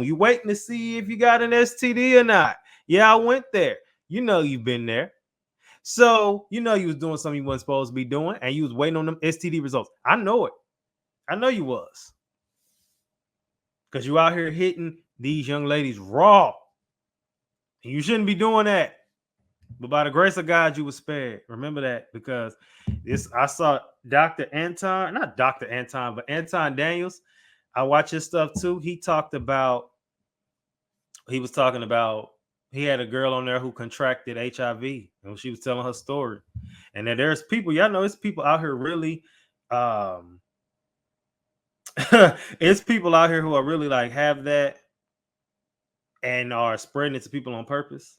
You waiting to see if you got an STD or not. Yeah, I went there. You know you've been there. So you know you was doing something you wasn't supposed to be doing, and you was waiting on them STD results. I know it. I know you was. Because you out here hitting these young ladies raw. And you shouldn't be doing that. But by the grace of God, you were spared. Remember that, because this I saw Dr. Anton, not Dr. Anton, but Anton Daniels. I watch his stuff too. He was talking about he had a girl on there who contracted HIV, and she was telling her story. And then there's people, y'all know, it's people out here really um it's people out here who are really like have that and are spreading it to people on purpose.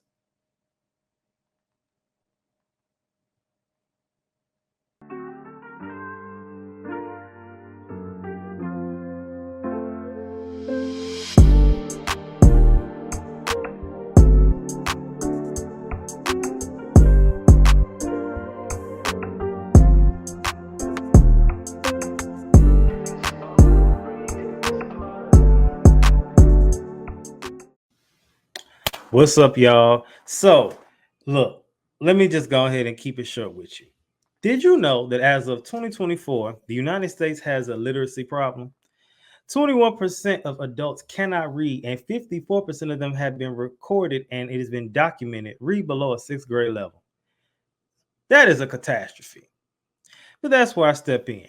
What's up, y'all? So, look, let me just go ahead and keep it short with you. Did you know that as of 2024, the United States has a literacy problem? 21% of adults cannot read, and 54% of them have been recorded and it has been documented read below a sixth grade level. That is a catastrophe. But that's where I step in.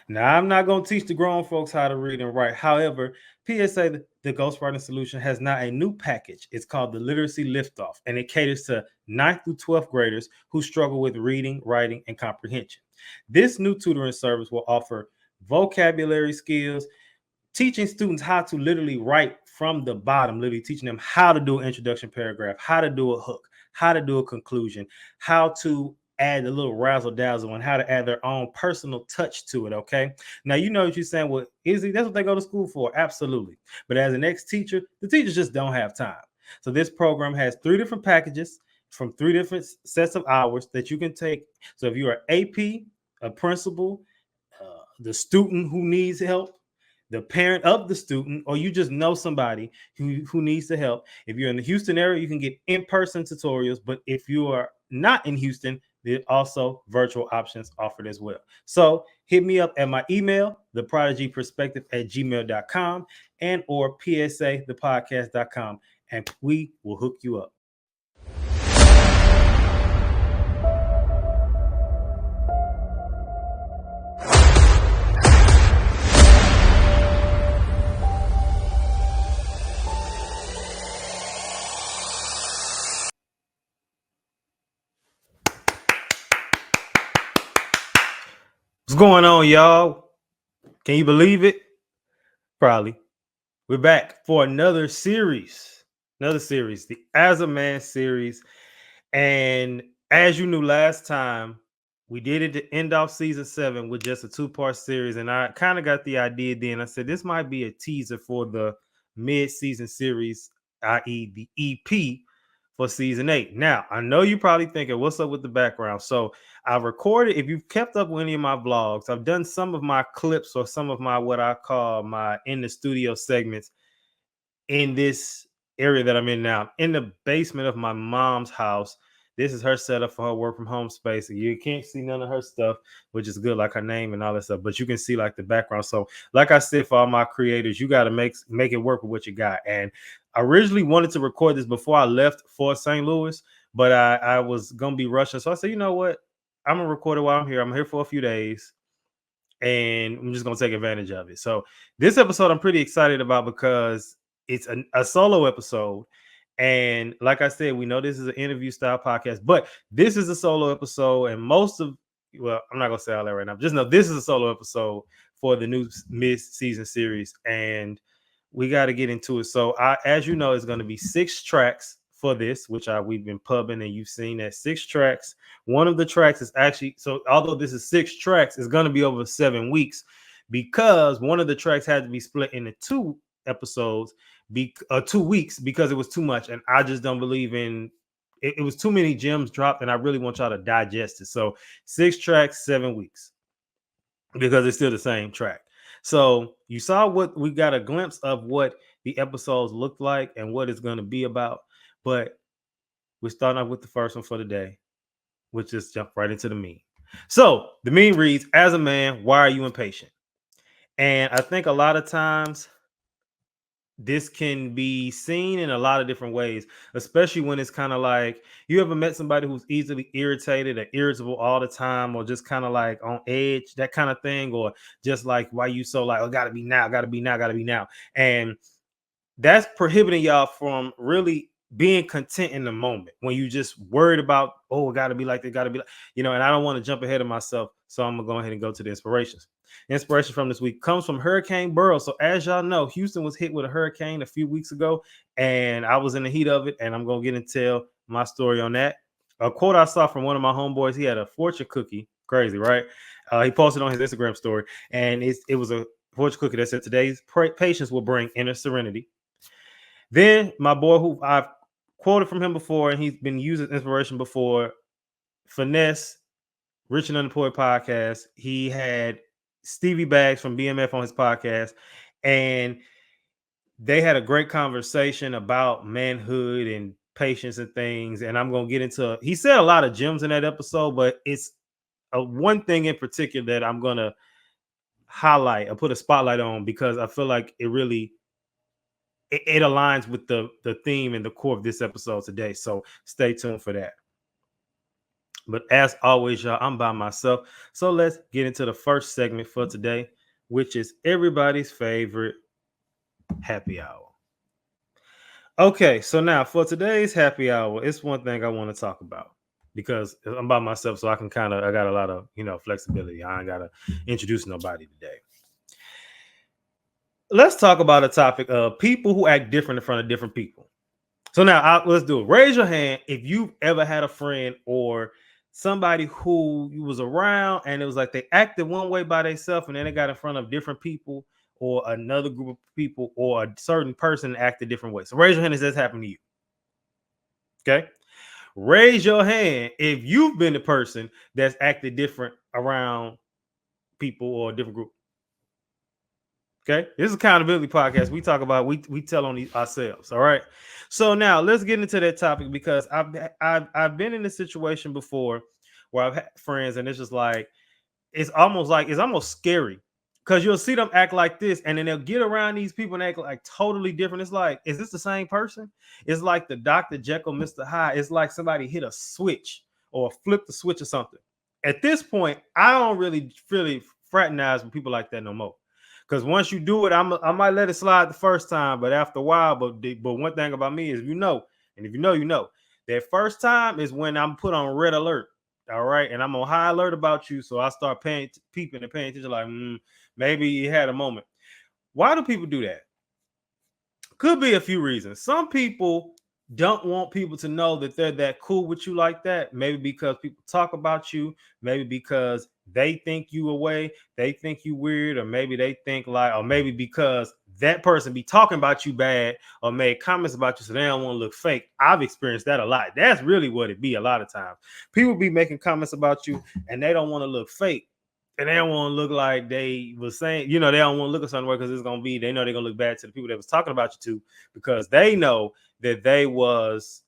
Now, I'm not going to teach the grown folks how to read and write. However, PSA, the Ghostwriting Solution, has now a new package. It's called the Literacy Liftoff, and it caters to 9th through 12th graders who struggle with reading, writing, and comprehension. This new tutoring service will offer vocabulary skills, teaching students how to literally write from the bottom, literally teaching them how to do an introduction paragraph, how to do a hook, how to do a conclusion, how to add a little razzle dazzle, and how to add their own personal touch to it. Okay. Now, you know what you're saying. Well, Izzy, that's what they go to school for. Absolutely. But as an ex-teacher, the teachers just don't have time. So this program has 3 different packages from 3 different sets of hours that you can take. So if you're an AP, a principal, the student who needs help, the parent of the student, or you just know somebody who needs the help. If you're in the Houston area, you can get in-person tutorials. But if you are not in Houston, there are also virtual options offered as well. So hit me up at my email, theprodigyperspective@gmail.com, and or psathepodcast.com, and we will hook you up. What's going on, y'all? Can you believe it? Probably. We're back for another series, the As a Man series. And as you knew last time, we did it to end off season 7 with just a 2-part series. And I kind of got the idea then. I said this might be a teaser for the mid-season series, i.e., the EP for season 8. Now, I know you're probably thinking, what's up with the background? So I've recorded, if you've kept up with any of my vlogs, I've done some of my clips or some of my what I call my in the studio segments in this area that I'm in now, in the basement of my mom's house. This is her setup for her work from home space. You can't see none of her stuff, which is good, like her name and all that stuff, but you can see like the background. So like I said, for all my creators, you got to make it work with what you got. And I originally wanted to record this before I left for St. Louis, but I was going to be rushing. So I said, you know what? I'm going to record it while I'm here. I'm here for a few days, and I'm just going to take advantage of it. So this episode I'm pretty excited about because it's a solo episode. And like I said, we know this is an interview style podcast, but this is a solo episode. And well, I'm not going to say all that right now. Just know this is a solo episode for the new mid-season series. And we got to get into it. So as you know, it's going to be 6 tracks for this, which we've been pubbing, and you've seen that 6 tracks. One of the tracks is actually, so although this is 6 tracks, it's going to be over 7 weeks because one of the tracks had to be split into 2 episodes, 2 weeks, because it was too much. And I just don't believe in it. It was too many gems dropped, and I really want y'all to digest it. So 6 tracks, 7 weeks, because it's still the same track. So you saw what we got a glimpse of what the episodes look like and what it's going to be about. But we're starting off with the first one for the day, which is jump right into the meme. So the meme reads, "As a man, why are you impatient?" And I think a lot of times this can be seen in a lot of different ways, especially when it's kind of like you ever met somebody who's easily irritated or irritable all the time, or just kind of like on edge, that kind of thing, or just like, why you so like, oh, gotta be now, gotta be now, gotta be now. And that's prohibiting y'all from really being content in the moment when you just worried about, oh, it gotta be like that, gotta be like, and I don't want to jump ahead of myself. So I'm gonna go ahead and go to the inspirations. The inspiration from this week comes from Hurricane Beryl. So as y'all know, Houston was hit with a hurricane a few weeks ago, and I was in the heat of it, and I'm gonna get and tell my story on that. A quote I saw from one of my homeboys, he had a fortune cookie, crazy, right? He posted on his Instagram story, and it was a fortune cookie that said, "Today's patience will bring inner serenity." Then my boy, who I've quoted from him before, and he's been using inspiration before, Finesse, Rich and Unemployed podcast. He had Stevie Baggs from BMF on his podcast, and they had a great conversation about manhood and patience and things. And I'm going to get into, he said a lot of gems in that episode, but it's one thing in particular that I'm going to highlight or put a spotlight on, because I feel like it really it aligns with the theme and the core of this episode today. So stay tuned for that. But as always, y'all, I'm by myself. So let's get into the first segment for today, which is everybody's favorite happy hour. Okay, so now for today's happy hour, it's one thing I want to talk about because I'm by myself, so I got a lot of flexibility. I ain't gotta introduce nobody today. Let's talk about a topic of people who act different in front of different people. So now let's do it. Raise your hand if you've ever had a friend or somebody who you was around and it was like they acted one way by themselves and then they got in front of different people or another group of people or a certain person acted different way. So raise your hand if that's happened to you. Okay. Raise your hand if you've been the person that's acted different around people or a different group. Okay, this is accountability podcast. We talk about we tell on ourselves. All right. So now let's get into that topic because I've been in this situation before where I've had friends and it's just like it's almost scary because you'll see them act like this and then they'll get around these people and act like totally different. It's like, is this the same person? It's like the Dr. Jekyll, Mr. Hyde. It's like somebody hit a switch or flip the switch or something. At this point, I don't really fraternize with people like that no more. Because once you do it, I might let it slide the first time, but after a while, but one thing about me is and if you know, that first time is when I'm put on red alert. All right, and I'm on high alert about you, so I start peeping and paying attention. Like, maybe you had a moment. Why do people do that? Could be a few reasons. Some people don't want people to know that they're that cool with you like that. Maybe because people talk about you, maybe because they think you away, they think you weird, or maybe they think like, or maybe because that person be talking about you bad or made comments about you so they don't want to look fake. I've experienced that a lot. That's really what it be a lot of times. People be making comments about you and they don't want to look fake. And they don't want to look like they was saying, they don't want to look a certain way because it's gonna be, they know they're gonna look bad to the people that was talking about you too, because they know that they was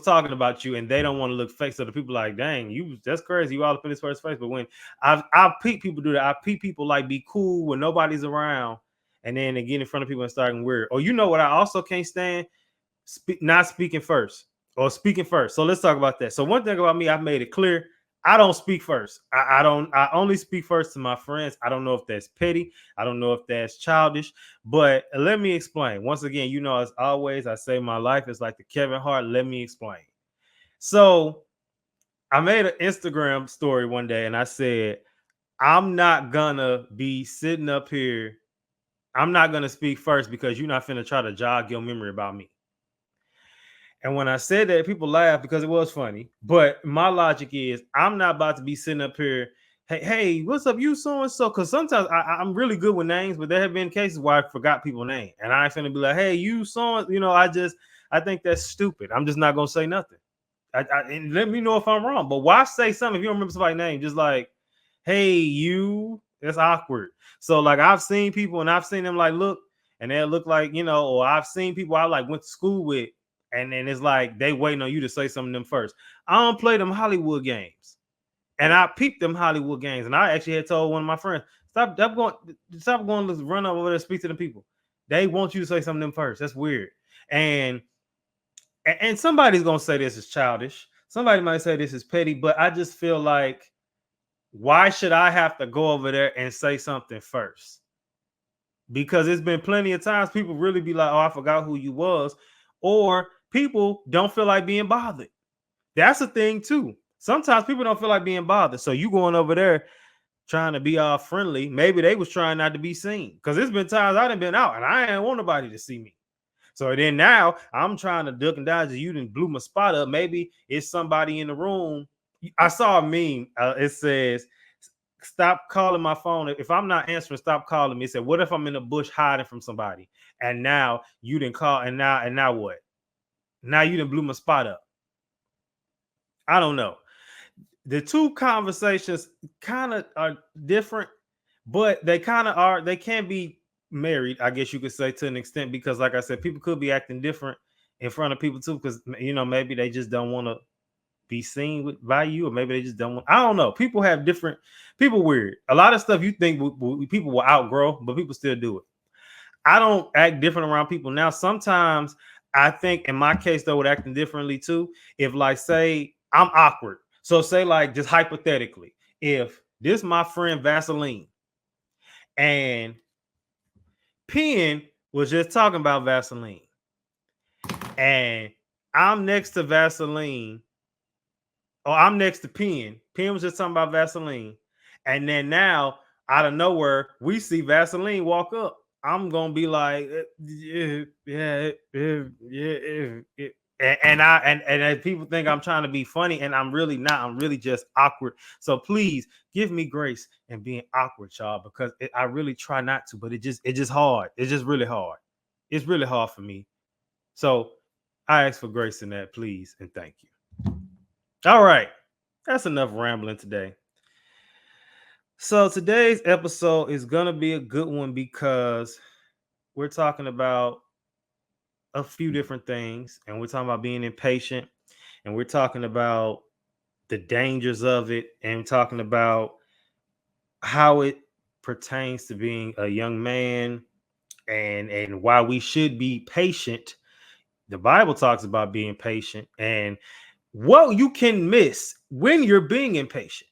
talking about you and they don't want to look fake. So the people like, dang, that's crazy. You all up in this person's face. But when I've peep people do that, I peep people like be cool when nobody's around, and then they get in front of people and starting weird. Or what I also can't stand? Not speaking first or speaking first. So let's talk about that. So one thing about me, I've made it clear. I don't speak first. I only speak first to my friends. I don't know if that's petty. I don't know if that's childish, but let me explain. Once again, as always, I say my life is like the Kevin Hart. Let me explain. So I made an Instagram story one day and I said, I'm not gonna be sitting up here. I'm not gonna speak first because you're not finna try to jog your memory about me. And when I said that, people laughed because it was funny. But my logic is, I'm not about to be sitting up here, hey, what's up, you so and so? Because sometimes I'm really good with names, but there have been cases where I forgot people's name, and I ain't finna be like, hey, you so and I think that's stupid. I'm just not gonna say nothing. And let me know if I'm wrong. But why say something if you don't remember somebody's name? Just like, hey, you. It's awkward. So like I've seen people and I've seen them like look and they look like, or I've seen people I like went to school with and then it's like they waiting on you to say something to them first. I don't play them Hollywood games. And I peeped them Hollywood games. And I actually had told one of my friends, stop going to run over there and speak to them people. They want you to say something to them first. That's weird. And somebody's gonna say this is childish. Somebody might say this is petty, but I just feel like why should I have to go over there and say something first? Because it's been plenty of times people really be like, oh, I forgot who you was, or people don't feel like being bothered. That's a thing too. Sometimes people don't feel like being bothered. So you going over there trying to be all friendly. Maybe they was trying not to be seen. Because it's been times I done been out and I ain't want nobody to see me. So then now I'm trying to duck and dodge. You didn't blew my spot up. Maybe it's somebody in the room. I saw a meme. It says, stop calling my phone. If I'm not answering, stop calling me. It said, what if I'm in the bush hiding from somebody? And now you didn't call. And now what? Now you didn't blew my spot up. I don't know. The two conversations kind of are different, but they kind of are. They can be married, I guess you could say, to an extent, because like I said, people could be acting different in front of people too, because maybe they just don't want to be seen by you, or maybe they just don't want. I don't know. People have different. People weird. A lot of stuff you think people will outgrow, but people still do it. I don't act different around people now. Sometimes I think in my case though, with acting differently too, if like say I'm awkward. So say like just hypothetically, if this my friend Vaseline and Penn was just talking about Vaseline and I'm next to Vaseline or I'm next to Penn. Penn was just talking about Vaseline. And then now out of nowhere, we see Vaseline walk up. I'm gonna be like, yeah. And people think I'm trying to be funny, and I'm really not. I'm really just awkward. So please give me grace and being awkward, y'all, because I really try not to, but it's just hard. It's just really hard. It's really hard for me. So I ask for grace in that, please, and thank you. All right, that's enough rambling today. So today's episode is gonna be a good one because we're talking about a few different things, and we're talking about being impatient, and we're talking about the dangers of it, and talking about how it pertains to being a young man, and why we should be patient. The Bible talks about being patient and what you can miss when you're being impatient.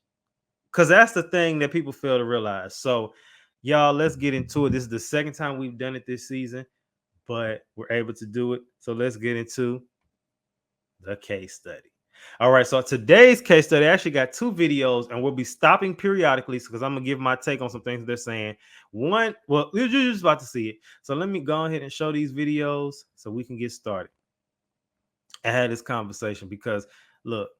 Because that's the thing that people fail to realize. So, y'all, let's get into it. This is the second time we've done it this season, but we're able to do it. So let's get into the case study. All right, so today's case study I actually got two videos, and we'll be stopping periodically because I'm gonna give my take on some things they're saying. One, well, you're just about to see it. So let me go ahead and show these videos so we can get started and have this conversation. Because look,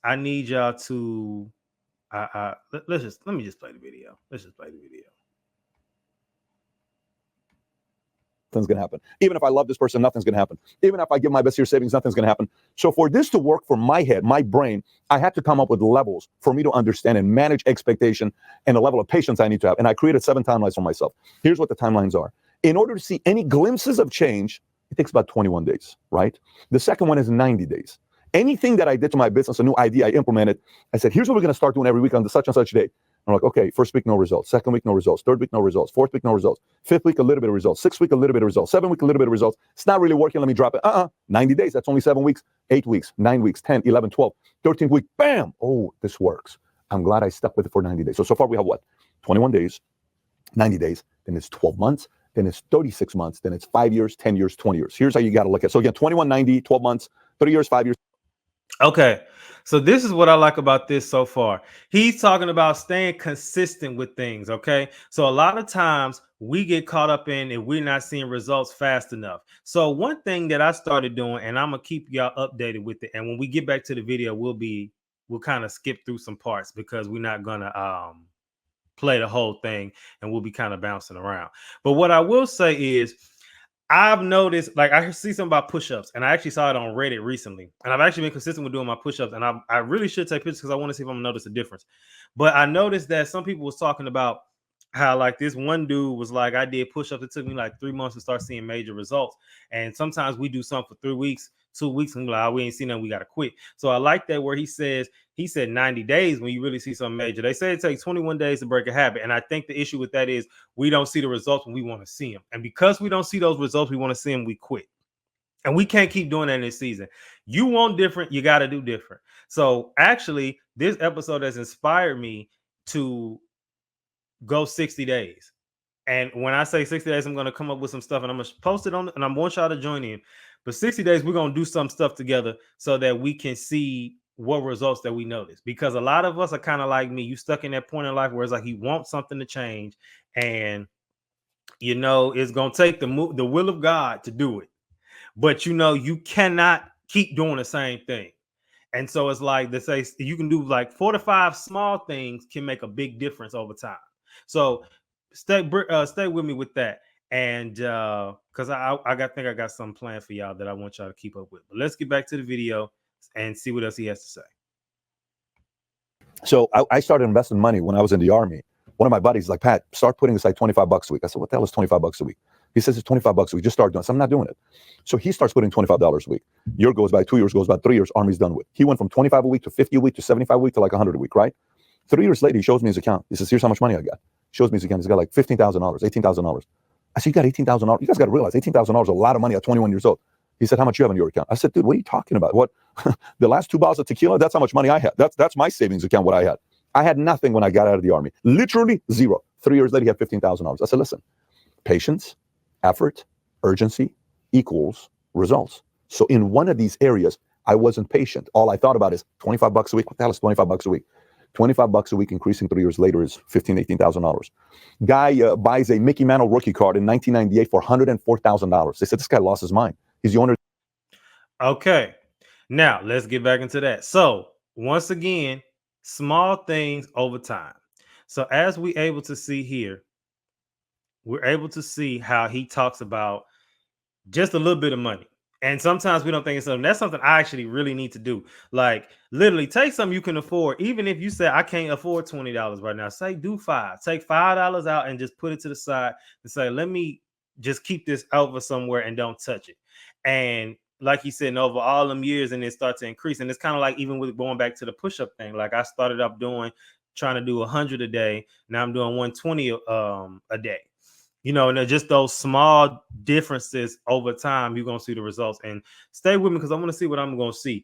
I need y'all to let me just play the video. Let's just play the video. Nothing's going to happen. Even if I love this person, nothing's going to happen. Even if I give my best year savings, nothing's going to happen. So for this to work for my head, my brain, I had to come up with levels for me to understand and manage expectation and the level of patience I need to have. And I created 7 timelines for myself. Here's what the timelines are. In order to see any glimpses of change, it takes about 21 days, right? The second one is 90 days. Anything that I did to my business, a new idea I implemented, I said, here's what we're going to start doing every week on the such and such day. I'm like, okay, first week, no results. Second week, no results. Third week, no results. Fourth week, no results. Fifth week, a little bit of results. Sixth week, a little bit of results. 7th week, a little bit of results. It's not really working. Let me drop it. 90 days. That's only 7 weeks, 8 weeks, 9 weeks, 10, 11, 12, 13th week. Bam. Oh, this works. I'm glad I stuck with it for 90 days. So far we have what? 21 days, 90 days. Then it's 12 months. Then it's 36 months. Then it's 5 years, 10 years, 20 years. Here's how you got to look at it. So again, 21, 90, 12 months, 30 years, 5 years. Okay, so this is what I like about this so far. He's talking about staying consistent with things. Okay, so a lot of times we get caught up in if we're not seeing results fast enough. So one thing that I started doing, and I'm gonna keep y'all updated with it, and when we get back to the video, we'll kind of skip through some parts because we're not gonna play the whole thing, and we'll be kind of bouncing around. But what I will say is, I've noticed, like, I see something about push-ups, and I actually saw it on Reddit recently. And I've actually been consistent with doing my push-ups, and I really should take pictures because I want to see if I'm gonna notice a difference. But I noticed that some people was talking about how, like, this one dude was like, I did push-ups. It took me like 3 months to start seeing major results. And sometimes we do something for 3 weeks, 2 weeks, and we're like, oh, we ain't seen nothing, we gotta quit. So I like that where he said 90 days when you really see something major. They say it takes 21 days to break a habit. And I think the issue with that is we don't see the results when we want to see them. And because we don't see those results, we want to see them, we quit. And we can't keep doing that in this season. You want different, you got to do different. So actually, this episode has inspired me to go 60 days. And when I say 60 days, I'm going to come up with some stuff and I'm going to post it on, and I want y'all to join in. But 60 days, we're going to do some stuff together so that we can see what results that we notice. Because a lot of us are kind of like me. You stuck in that point in life where it's like you want something to change, and you know it's going to take the will of God to do it. But you know you cannot keep doing the same thing. And so it's like they say you can do like 4 to 5 small things can make a big difference over time. So stay with me with that. And because think I got some plan for y'all that I want y'all to keep up with. But let's get back to the video and see what else he has to say. So I started investing money when I was in the Army. One of my buddies is like, Pat, start putting aside $25 a week. I said, what the hell is $25 a week? He says it's $25 a week. Just start doing it. So I'm not doing it. So he starts putting $25 a week. Year goes by, 2 years goes by, 3 years, Army's done with. He went from 25 a week to 50 a week to 75 a week to like 100 a week, right? 3 years later, he shows me his account. He says, here's how much money I got. Shows me his account. He's got like $15,000, $18,000. I said, you got $18,000? You guys got to realize $18,000 is a lot of money at 21 years old. He said, how much you have in your account? I said, dude, what are you talking about? What? The last 2 bottles of tequila, that's how much money I had. That's my savings account, what I had. I had nothing when I got out of the Army. Literally zero. 3 years later, he had $15,000. I said, listen, patience, effort, urgency equals results. So in one of these areas, I wasn't patient. All I thought about is $25 a week. What the hell is $25 a week? $25 a week increasing 3 years later is $15,000, $18,000. Guy buys a Mickey Mantle rookie card in 1998 for $104,000. They said, this guy lost his mind. He's the owner. Okay. Now let's get back into that. So once again, small things over time. So as we able to see here, we're able to see how he talks about just a little bit of money. And sometimes we don't think it's something. That's something I actually really need to do. Like literally take something you can afford. Even if you say I can't afford $20 right now, say do 5. Take $5 out and just put it to the side and say, let me just keep this over somewhere and don't touch it. And like he said, over all them years, and it starts to increase. And it's kind of like even with going back to the push-up thing. Like I started up trying to do 100 a day. Now I'm doing 120 a day. You know, and just those small differences over time, you're gonna see the results. And stay with me because I want to see what I'm gonna see.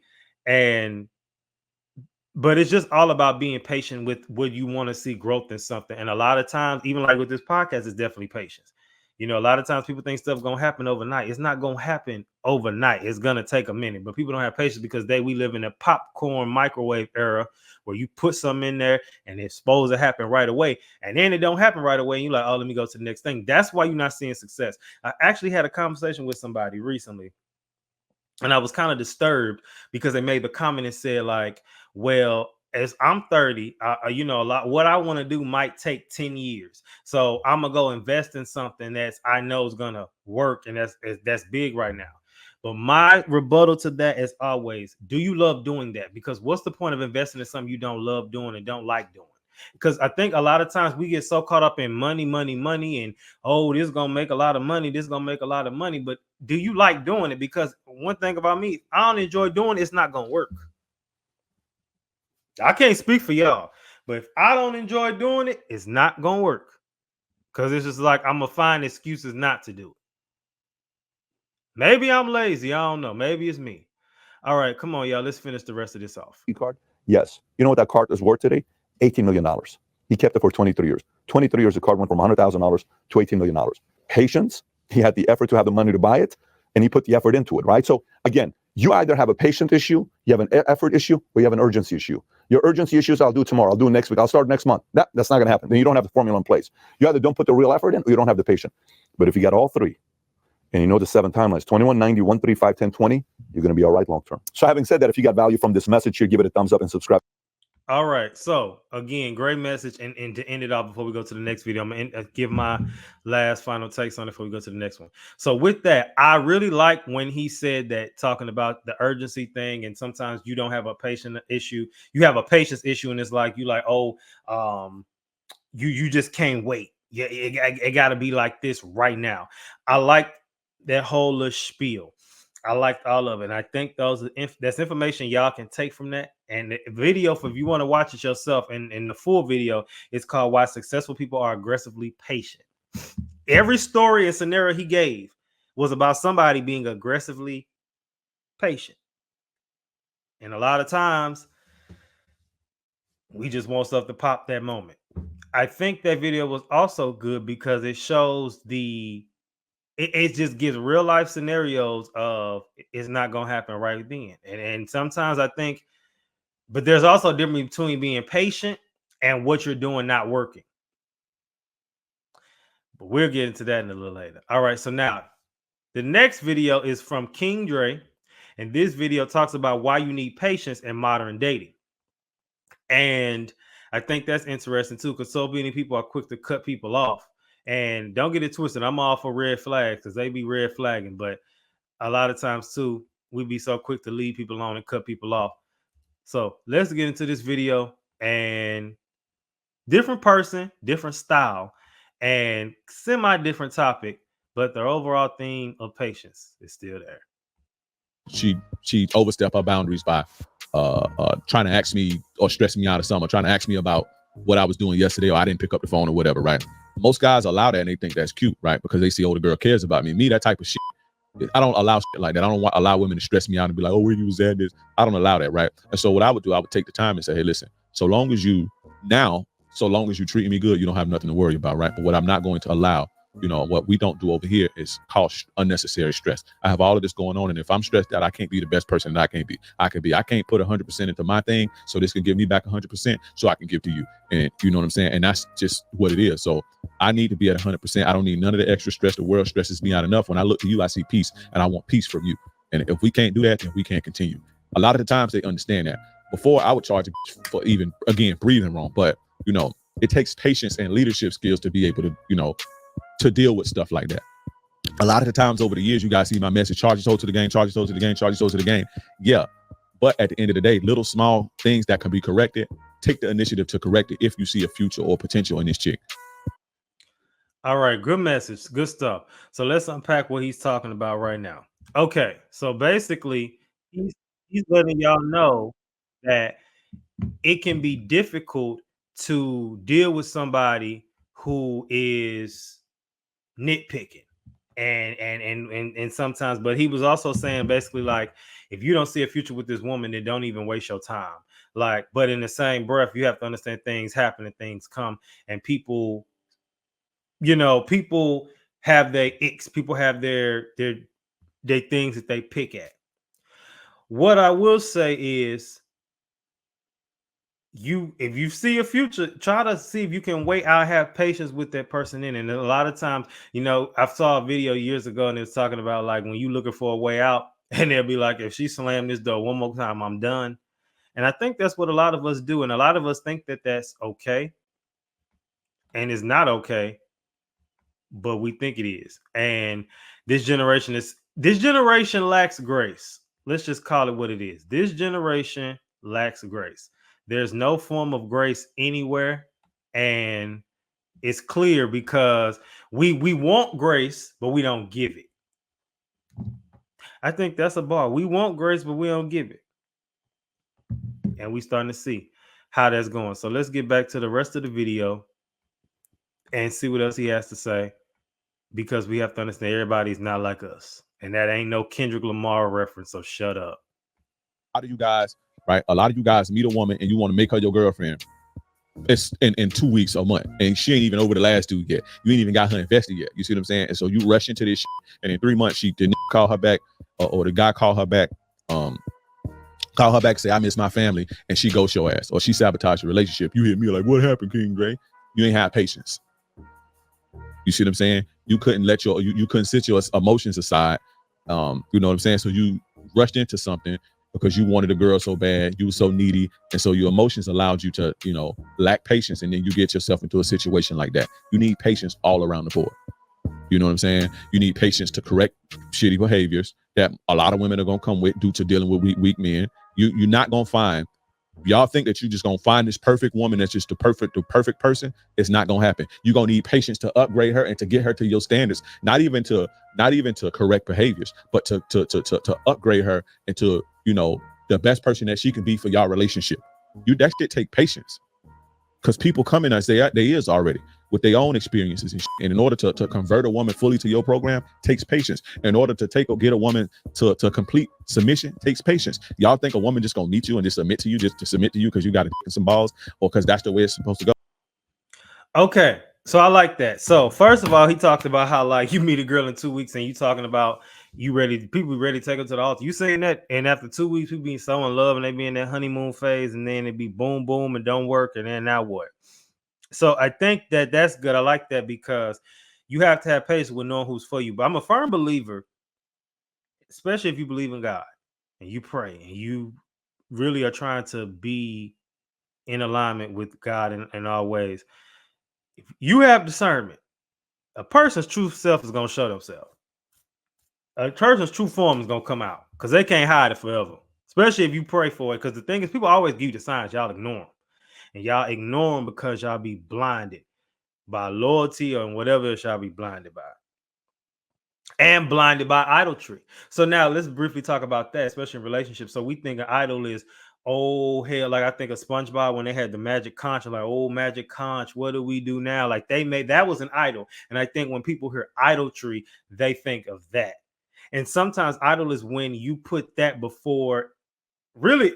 But it's just all about being patient with what you want to see growth in something. And a lot of times, even like with this podcast, it's definitely patience. You know, a lot of times people think stuff's gonna happen overnight. It's not gonna happen overnight. It's gonna take a minute. But people don't have patience because we live in a popcorn microwave era where you put something in there and it's supposed to happen right away. And then it don't happen right away. And you're like, oh, let me go to the next thing. That's why you're not seeing success. I actually had a conversation with somebody recently, and I was kind of disturbed because they made the comment and said, like, well, as I'm 30, you know, a lot what I want to do might take 10 years. So I'm gonna go invest in something that's I know is gonna work, and that's big right now. But my rebuttal to that is always, do you love doing that? Because what's the point of investing in something you don't love doing and don't like doing? Because I think a lot of times we get so caught up in money, and oh, this is gonna make a lot of money, this is gonna make a lot of money. But do you like doing it? Because one thing about me, I don't enjoy doing it, it's not gonna work. I can't speak for y'all, but if I don't enjoy doing it, it's not gonna work. Because it's just like I'm gonna find excuses not to do it. Maybe I'm lazy, I don't know. Maybe it's me. All right, come on, y'all. Let's finish the rest of this off. Card? Yes. You know what that card is worth today? $18 million. He kept it for 23 years. 23 years, the card went from $100,000 to $18 million. Patience. He had the effort to have the money to buy it, and he put the effort into it, right? So again, you either have a patient issue, you have an effort issue, or you have an urgency issue. Your urgency issues, I'll do tomorrow, I'll do next week, I'll start next month. That's not going to happen. Then you don't have the formula in place. You either don't put the real effort in, or you don't have the patient. But if you got all three, and you know the 7 timelines, 21, 90, 1, 3, 5, 10, 20, you're going to be all right long term. So having said that, if you got value from this message here, give it a thumbs up and subscribe. All right. So again, great message. And to end it off before we go to the next video, I'm gonna give my last final takes on it before we go to the next one. So with that, I really like when he said that, talking about the urgency thing, and sometimes you don't have a patient issue, you have a patience issue, and it's like you like, oh, you just can't wait. Yeah, it got to be like this right now. I like that whole little spiel. I liked all of it. And I think that's information y'all can take from that. And the video, if you want to watch it yourself, and the full video is called "Why Successful People Are Aggressively Patient." Every story and scenario he gave was about somebody being aggressively patient. And a lot of times we just want stuff to pop that moment. I think that video was also good because it shows it just gives real life scenarios of it's not gonna happen right then. And sometimes I think, but there's also a difference between being patient and what you're doing not working. But we'll get into that in a little later. All right, so now the next video is from King Dre, and this video talks about why you need patience in modern dating. And I think that's interesting too, because so many people are quick to cut people off. And don't get it twisted, I'm all for red flags because they be red flagging, but a lot of times too, we be so quick to leave people alone and cut people off. So let's get into this video. And different person, different style, and semi-different topic, but the overall theme of patience is still there. She overstepped her boundaries by trying to ask me or stressing me out of something, or trying to ask me about what I was doing yesterday, or I didn't pick up the phone or whatever, right? Most guys allow that and they think that's cute, right? Because they see, oh, the girl cares about me. Me, that type of shit, I don't allow shit like that. I don't allow women to stress me out and be like, oh, where you was at this. I don't allow that, right? And so what I would do, I would take the time and say, hey, listen, so long as you treating me good, you don't have nothing to worry about, right? But what I'm not going to allow, what we don't do over here is cause unnecessary stress. I have all of this going on, and if I'm stressed out, I can't be the best person that I can be. I can't put 100% into my thing, so this can give me back 100%, so I can give to you. And you know what I'm saying? And that's just what it is. So I need to be at 100%. I don't need none of the extra stress. The world stresses me out enough. When I look to you, I see peace, and I want peace from you. And if we can't do that, then we can't continue. A lot of the times they understand that. Before, I would charge for even, again, breathing wrong. But, it takes patience and leadership skills to be able to, to deal with stuff like that. A lot of the times over the years, you guys see my message, charge your soul to the game, charge your soul to the game, charge your soul to the game. Yeah. But at the end of the day, little small things that can be corrected, take the initiative to correct it if you see a future or potential in this chick. All right, good message, good stuff. So let's unpack what he's talking about right now. Okay, so basically, he's letting y'all know that it can be difficult to deal with somebody who is nitpicking and sometimes, but he was also saying basically, like, if you don't see a future with this woman, then don't even waste your time. Like, but in the same breath, you have to understand things happen and things come, and people, people have their icks, people have their things that they pick at. What I will say is, if you see a future, try to see if you can wait out, have patience with that person in. And a lot of times, I saw a video years ago and it's talking about, like, when you looking for a way out, and they'll be like, if she slammed this door one more time, I'm done. And I think that's what a lot of us do, and a lot of us think that that's okay, and it's not okay, but we think it is. And this generation lacks grace. Let's just call it what it is. This generation lacks grace. There's no form of grace anywhere, and it's clear because we want grace, but we don't give it. I think that's a bar. We want grace, but we don't give it. And we starting to see how that's going. So let's get back to the rest of the video and see what else he has to say, because we have to understand everybody's not like us. And that ain't no Kendrick Lamar reference, so shut up. A lot of you guys, right? A lot of you guys meet a woman and you want to make her your girlfriend. It's in 2 weeks or a month, and she ain't even over the last dude yet. You ain't even got her invested yet. You see what I'm saying? And so you rush into this shit, and in 3 months she didn't call her back, or the guy call her back, say, I miss my family, and she ghosts your ass, or she sabotage your relationship. You hit me like, what happened, King Dre? You ain't have patience. You see what I'm saying? You couldn't let you couldn't sit your emotions aside. You know what I'm saying? So you rushed into something, because you wanted a girl so bad, you were so needy, and so your emotions allowed you to, lack patience, and then you get yourself into a situation like that. You need patience all around the board. You know what I'm saying? You need patience to correct shitty behaviors that a lot of women are gonna come with due to dealing with weak men. You're not gonna find. Y'all think that you're just gonna find this perfect woman that's just the perfect person. It's not gonna happen. You're gonna need patience to upgrade her and to get her to your standards. Not even to correct behaviors, but to upgrade her into the best person that she can be for y'all relationship. That shit take patience, because people come in as they is already with their own experiences and shit. And in order to convert a woman fully to your program takes patience. In order to get a woman to complete submission takes patience. Y'all think a woman just gonna meet you and just submit to you because you got some balls, or because that's the way it's supposed to go? Okay, so I like that. So first of all, he talked about how like you meet a girl in 2 weeks and you talking about people ready to take her to the altar. You saying that, and after 2 weeks, people be so in love and they be in that honeymoon phase, and then it be boom boom and don't work, and then now what? So I think that's good. I like that because you have to have patience with knowing who's for you. But I'm a firm believer, especially if you believe in God and you pray and you really are trying to be in alignment with God in all ways. If you have discernment, a person's true self is going to show themselves. A person's true form is going to come out because they can't hide it forever, especially if you pray for it. Because the thing is, people always give you the signs, y'all ignore them. And y'all ignore them because y'all be blinded by loyalty or whatever else y'all be blinded by. And blinded by idolatry. So now let's briefly talk about that, especially in relationships. So we think an idol is, oh hell, like I think of SpongeBob when they had the magic conch, like, oh magic conch, what do we do now? Like they made that was an idol. And I think when people hear idolatry, they think of that. And sometimes idol is when you put that before really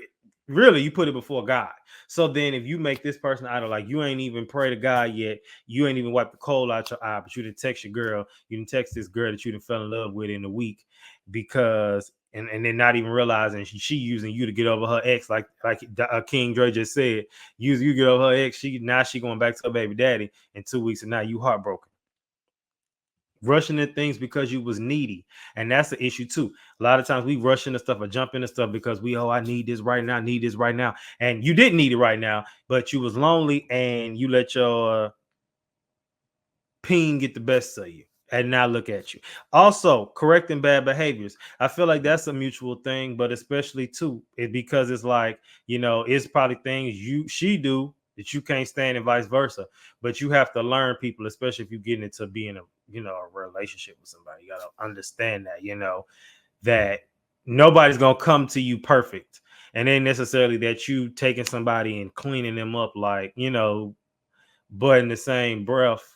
you put it before God. So then if you make this person idol, like you ain't even pray to God yet, you ain't even wiped the coal out your eye, but you didn't text your girl, you didn't text this girl that you didn't fell in love with in a week, because and then not even realizing she using you to get over her ex, like King Dre just said, you get over her ex, she going back to her baby daddy in 2 weeks, and now you heartbroken. Rushing into things because you was needy, and that's the issue too. A lot of times we rush into stuff or jump into stuff because I need this right now, and you didn't need it right now, but you was lonely and you let your pain get the best of you, and now look at you. Also, correcting bad behaviors, I feel like that's a mutual thing, but especially too because it's like, it's probably things she do that you can't stand and vice versa, but you have to learn people, especially if you get into being a relationship with somebody. You got to understand that that nobody's gonna come to you perfect, and ain't necessarily that you taking somebody and cleaning them up, like, but in the same breath,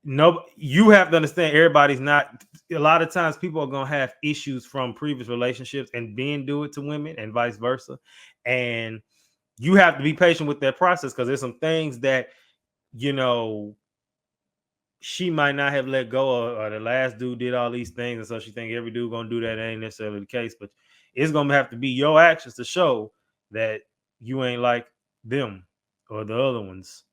no, you have to understand everybody's not. A lot of times people are going to have issues from previous relationships and being do it to women and vice versa, and you have to be patient with that process, because there's some things that she might not have let go of, or the last dude did all these things, and so she think every dude gonna do that. That ain't necessarily the case, but it's gonna have to be your actions to show that you ain't like them or the other ones.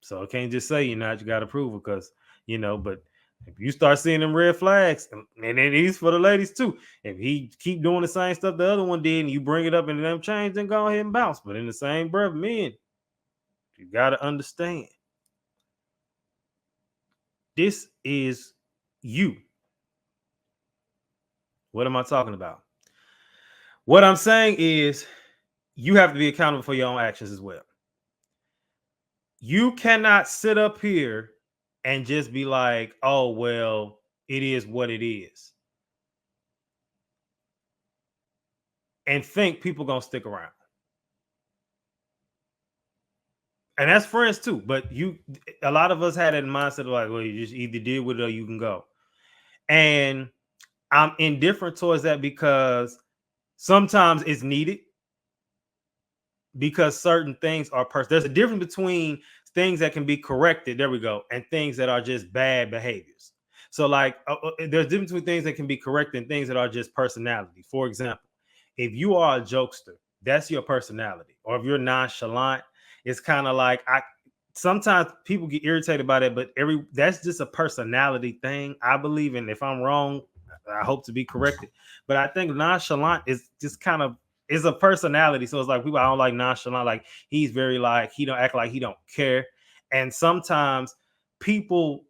So I can't just say you're not. You got to prove it, because But if you start seeing them red flags, and it is for the ladies too. If he keep doing the same stuff the other one did, and you bring it up and them change, then go ahead and bounce. But in the same breath, men, you got to understand, this is you. What am I talking about? What I'm saying is you have to be accountable for your own actions as well. You cannot sit up here and just be like, oh, well, it is what it is, and think people gonna stick around. And that's friends too. But a lot of us had that mindset of like, well, you just either deal with it or you can go. And I'm indifferent towards that, because sometimes it's needed, because certain things are there's a difference between things that can be corrected, there we go, and things that are just bad behaviors. So like there's a difference between things that can be corrected and things that are just personality. For example, if you are a jokester, that's your personality. Or if you're nonchalant, it's kind of like, sometimes people get irritated by that, but that's just a personality thing, I believe. And if I'm wrong, I hope to be corrected. But I think nonchalant is just kind of is a personality. So it's like people I don't like nonchalant. Like he's very like he don't act like he don't care. And sometimes people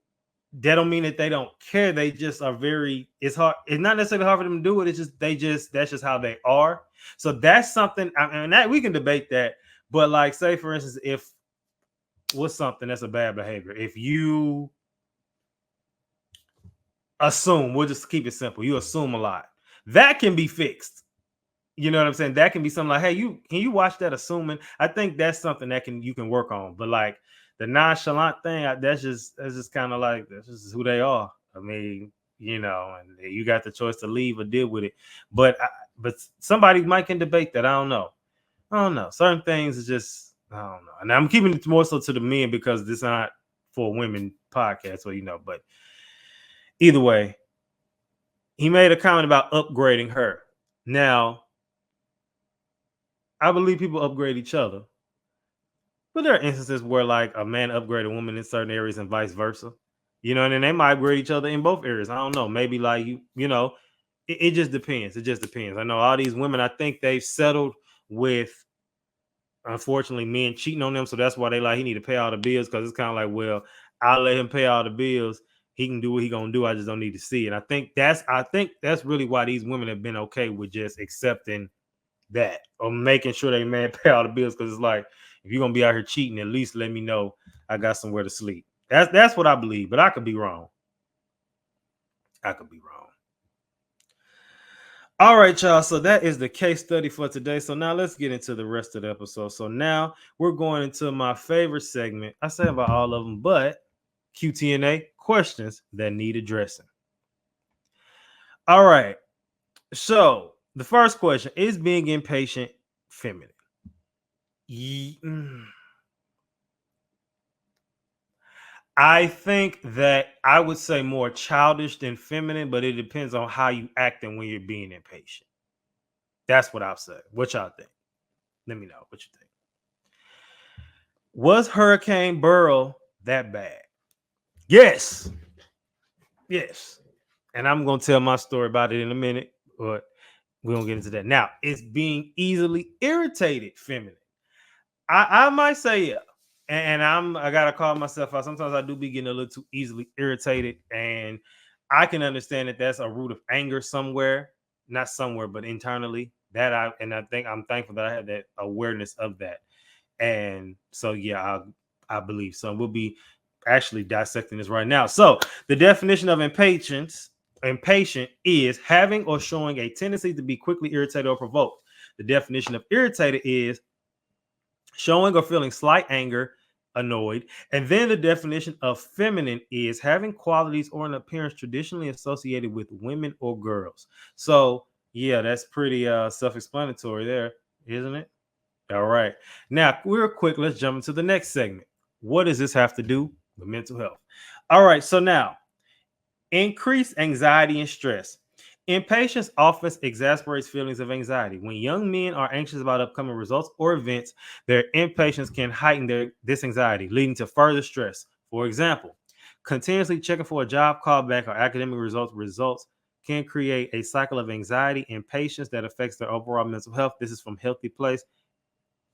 that don't mean that they don't care. They just are very. It's hard. It's not necessarily hard for them to do it. It's just they just that's just how they are. So that's something. I mean, that we can debate that. But like, say for instance, if what's something that's a bad behavior, if you assume, we'll just keep it simple. You assume a lot. That can be fixed. You know what I'm saying? That can be something like, hey, you watch that assuming? I think that's something that you can work on. But like the nonchalant thing, that's just kind of like that's just who they are. I mean, and you got the choice to leave or deal with it. But somebody might can debate that. I don't know. Certain things is just I don't know. And I'm keeping it more so to the men because this is not for women podcast, but either way, he made a comment about upgrading her. Now, I believe people upgrade each other, but there are instances where like a man upgrade a woman in certain areas and vice versa. And then they might upgrade each other in both areas. I don't know. Maybe like it just depends. It just depends. I know all these women, I think they've settled with unfortunately men cheating on them. So that's why they like he need to pay all the bills because it's kind of like, well, I'll let him pay all the bills. He can do what he gonna do. I just don't need to see. And I think that's really why these women have been okay with just accepting that or making sure they man pay all the bills because it's like if you're gonna be out here cheating, at least let me know I got somewhere to sleep. That's what I believe, but I could be wrong. I could be wrong. All right, y'all. So that is the case study for today. So now let's get into the rest of the episode. So now we're going into my favorite segment. I say about all of them, but QTNA questions that need addressing. All right. So the first question is being impatient feminine? I think that I would say more childish than feminine, but it depends on how you acting when you're being impatient. That's what I'll say. What y'all think? Let me know what you think. Was Hurricane Beryl that bad? Yes. Yes. And I'm going to tell my story about it in a minute, but we won't get into that. Now, it's being easily irritated feminine. I might say yeah. And I gotta call myself out. Sometimes I do be getting a little too easily irritated, and I can understand that that's a root of anger somewhere, not somewhere, but internally. I think I'm thankful that I had that awareness of that, and so yeah, I believe so. We'll be actually dissecting this right now. So the definition of impatient is having or showing a tendency to be quickly irritated or provoked. The definition of irritated is showing or feeling slight anger, annoyed. And then the definition of feminine is having qualities or an appearance traditionally associated with women or girls. So, yeah, that's pretty self-explanatory there, isn't it? All right. Now, real quick, let's jump into the next segment. What does this have to do with mental health? All right. So now, increased anxiety and stress. Impatience often exasperates feelings of anxiety. When young men are anxious about upcoming results or events, their impatience can heighten this anxiety, leading to further stress. For example, continuously checking for a job callback or academic results can create a cycle of anxiety and impatience that affects their overall mental health. This is from Healthy Place.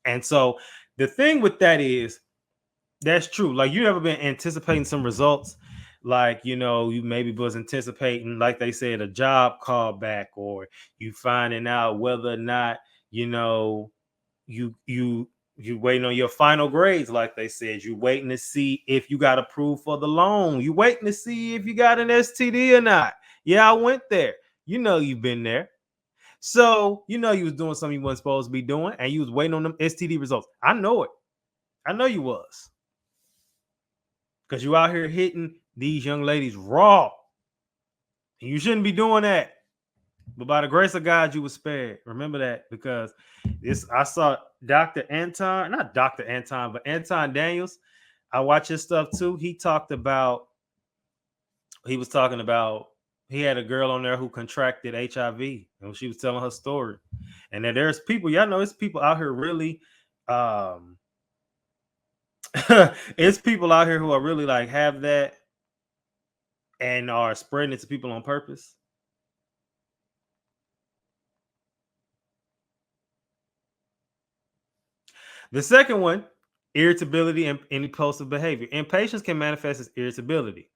And so the thing with that is that's true. Like you ever been anticipating some results, like you maybe was anticipating, like they said, a job callback, or you finding out whether or not you know you waiting on your final grades, like they said, you waiting to see if you got approved for the loan, you waiting to see if you got an STD or not. Yeah, I went there. You've been there. So you was doing something you wasn't supposed to be doing, and you was waiting on them STD results. I know it. I know you was. Because you out here hitting these young ladies raw. And you shouldn't be doing that. But by the grace of God, you were spared. Remember that, because I saw Dr. Anton, not Dr. Anton, but Anton Daniels. I watch his stuff too. He was talking about he had a girl on there who contracted HIV, and she was telling her story. And then there's people, y'all know, it's people out here really it's people out here who are really like have that and are spreading it to people on purpose. The second one, irritability and impulsive behavior. Impatience can manifest as irritability,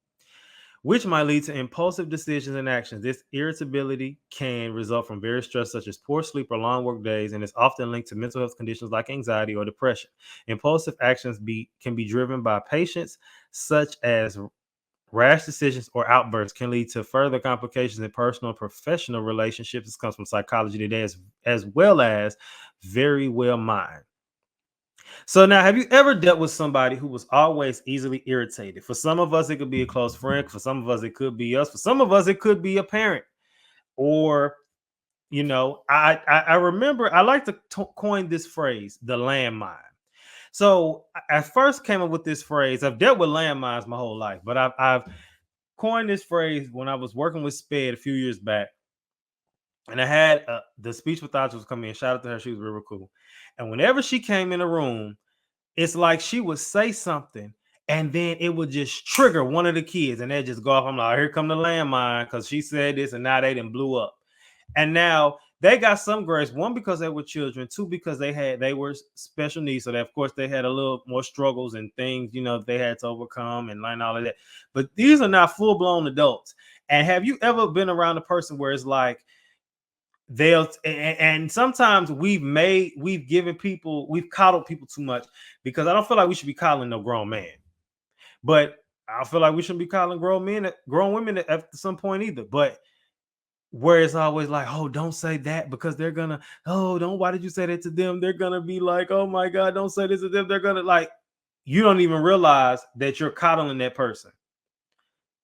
which might lead to impulsive decisions and actions. This irritability can result from various stress, such as poor sleep or long work days, and is often linked to mental health conditions like anxiety or depression. Impulsive actions can be driven by patience, such as rash decisions or outbursts can lead to further complications in personal and professional relationships. This comes from psychology today, as well as very well mind. So now, have you ever dealt with somebody who was always easily irritated? For some of us, it could be a close friend. For some of us, it could be us. For some of us, it could be a parent. Or, I remember I like to coin this phrase, the landmine. So I first came up with this phrase. I've dealt with landmines my whole life, but I've coined this phrase when I was working with SPED a few years back. And I had the speech pathologist come in. Shout out to her. She was real cool. And whenever she came in the room, it's like she would say something and then it would just trigger one of the kids and they just go off. I'm like, here come the landmine because she said this and now they didn't blew up. And now they got some grace. One, because they were children. Two, because they were special needs. So that of course they had a little more struggles and things, they had to overcome and learn all of that. But these are not full-blown adults. And have you ever been around a person where it's like and sometimes we've coddled people too much, because I don't feel like we should be coddling no grown man, but I don't feel like we shouldn't be coddling grown women at some point either. But where it's always like, oh, don't say that because they're gonna, why did you say that to them? They're gonna be like, oh my God, don't say this to them. They're gonna like, you don't even realize that you're coddling that person.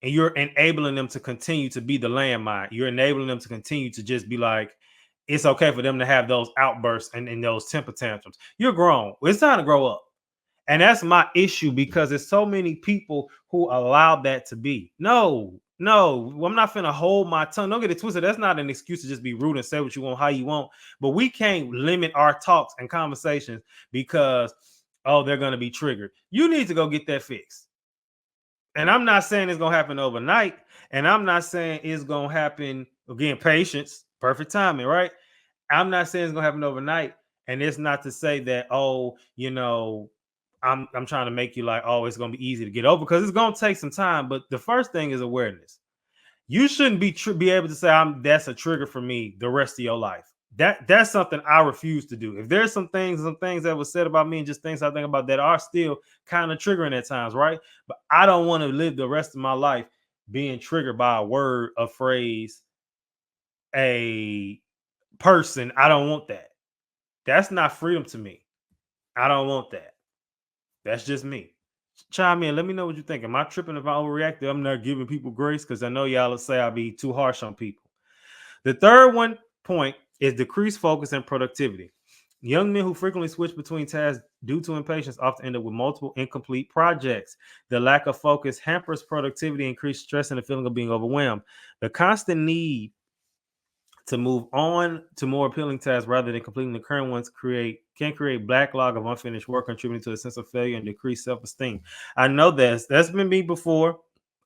And you're enabling them to continue to be the landmine. You're enabling them to continue to just be like, it's okay for them to have those outbursts and those temper tantrums. You're grown. It's time to grow up. And that's my issue, because there's so many people who allow that to be. No, I'm not finna hold my tongue. Don't get it twisted. That's not an excuse to just be rude and say what you want, how you want. But we can't limit our talks and conversations because, they're going to be triggered. You need to go get that fixed. And I'm not saying it's going to happen overnight. And I'm not saying it's going to happen, again, patience, perfect timing, right? I'm not saying it's going to happen overnight. And it's not to say that, I'm trying to make you like, it's going to be easy to get over, because it's going to take some time. But the first thing is awareness. You shouldn't be able to say that's a trigger for me the rest of your life. That's something I refuse to do. If there's some things that was said about me and just things I think about that are still kind of triggering at times, right? But I don't want to live the rest of my life being triggered by a word, a phrase, a person. I don't want that. That's not freedom to me. I don't want that. That's just me. Chime in. Let me know what you think. Am I tripping if I overreact? I'm not giving people grace, because I know y'all will say I'll be too harsh on people. The third point is decreased focus and productivity. Young men who frequently switch between tasks due to impatience often end up with multiple incomplete projects. The lack of focus hampers productivity, increased stress, and the feeling of being overwhelmed. The constant need to move on to more appealing tasks rather than completing the current ones can create backlog of unfinished work, contributing to a sense of failure and decreased self-esteem. I know that's been me before.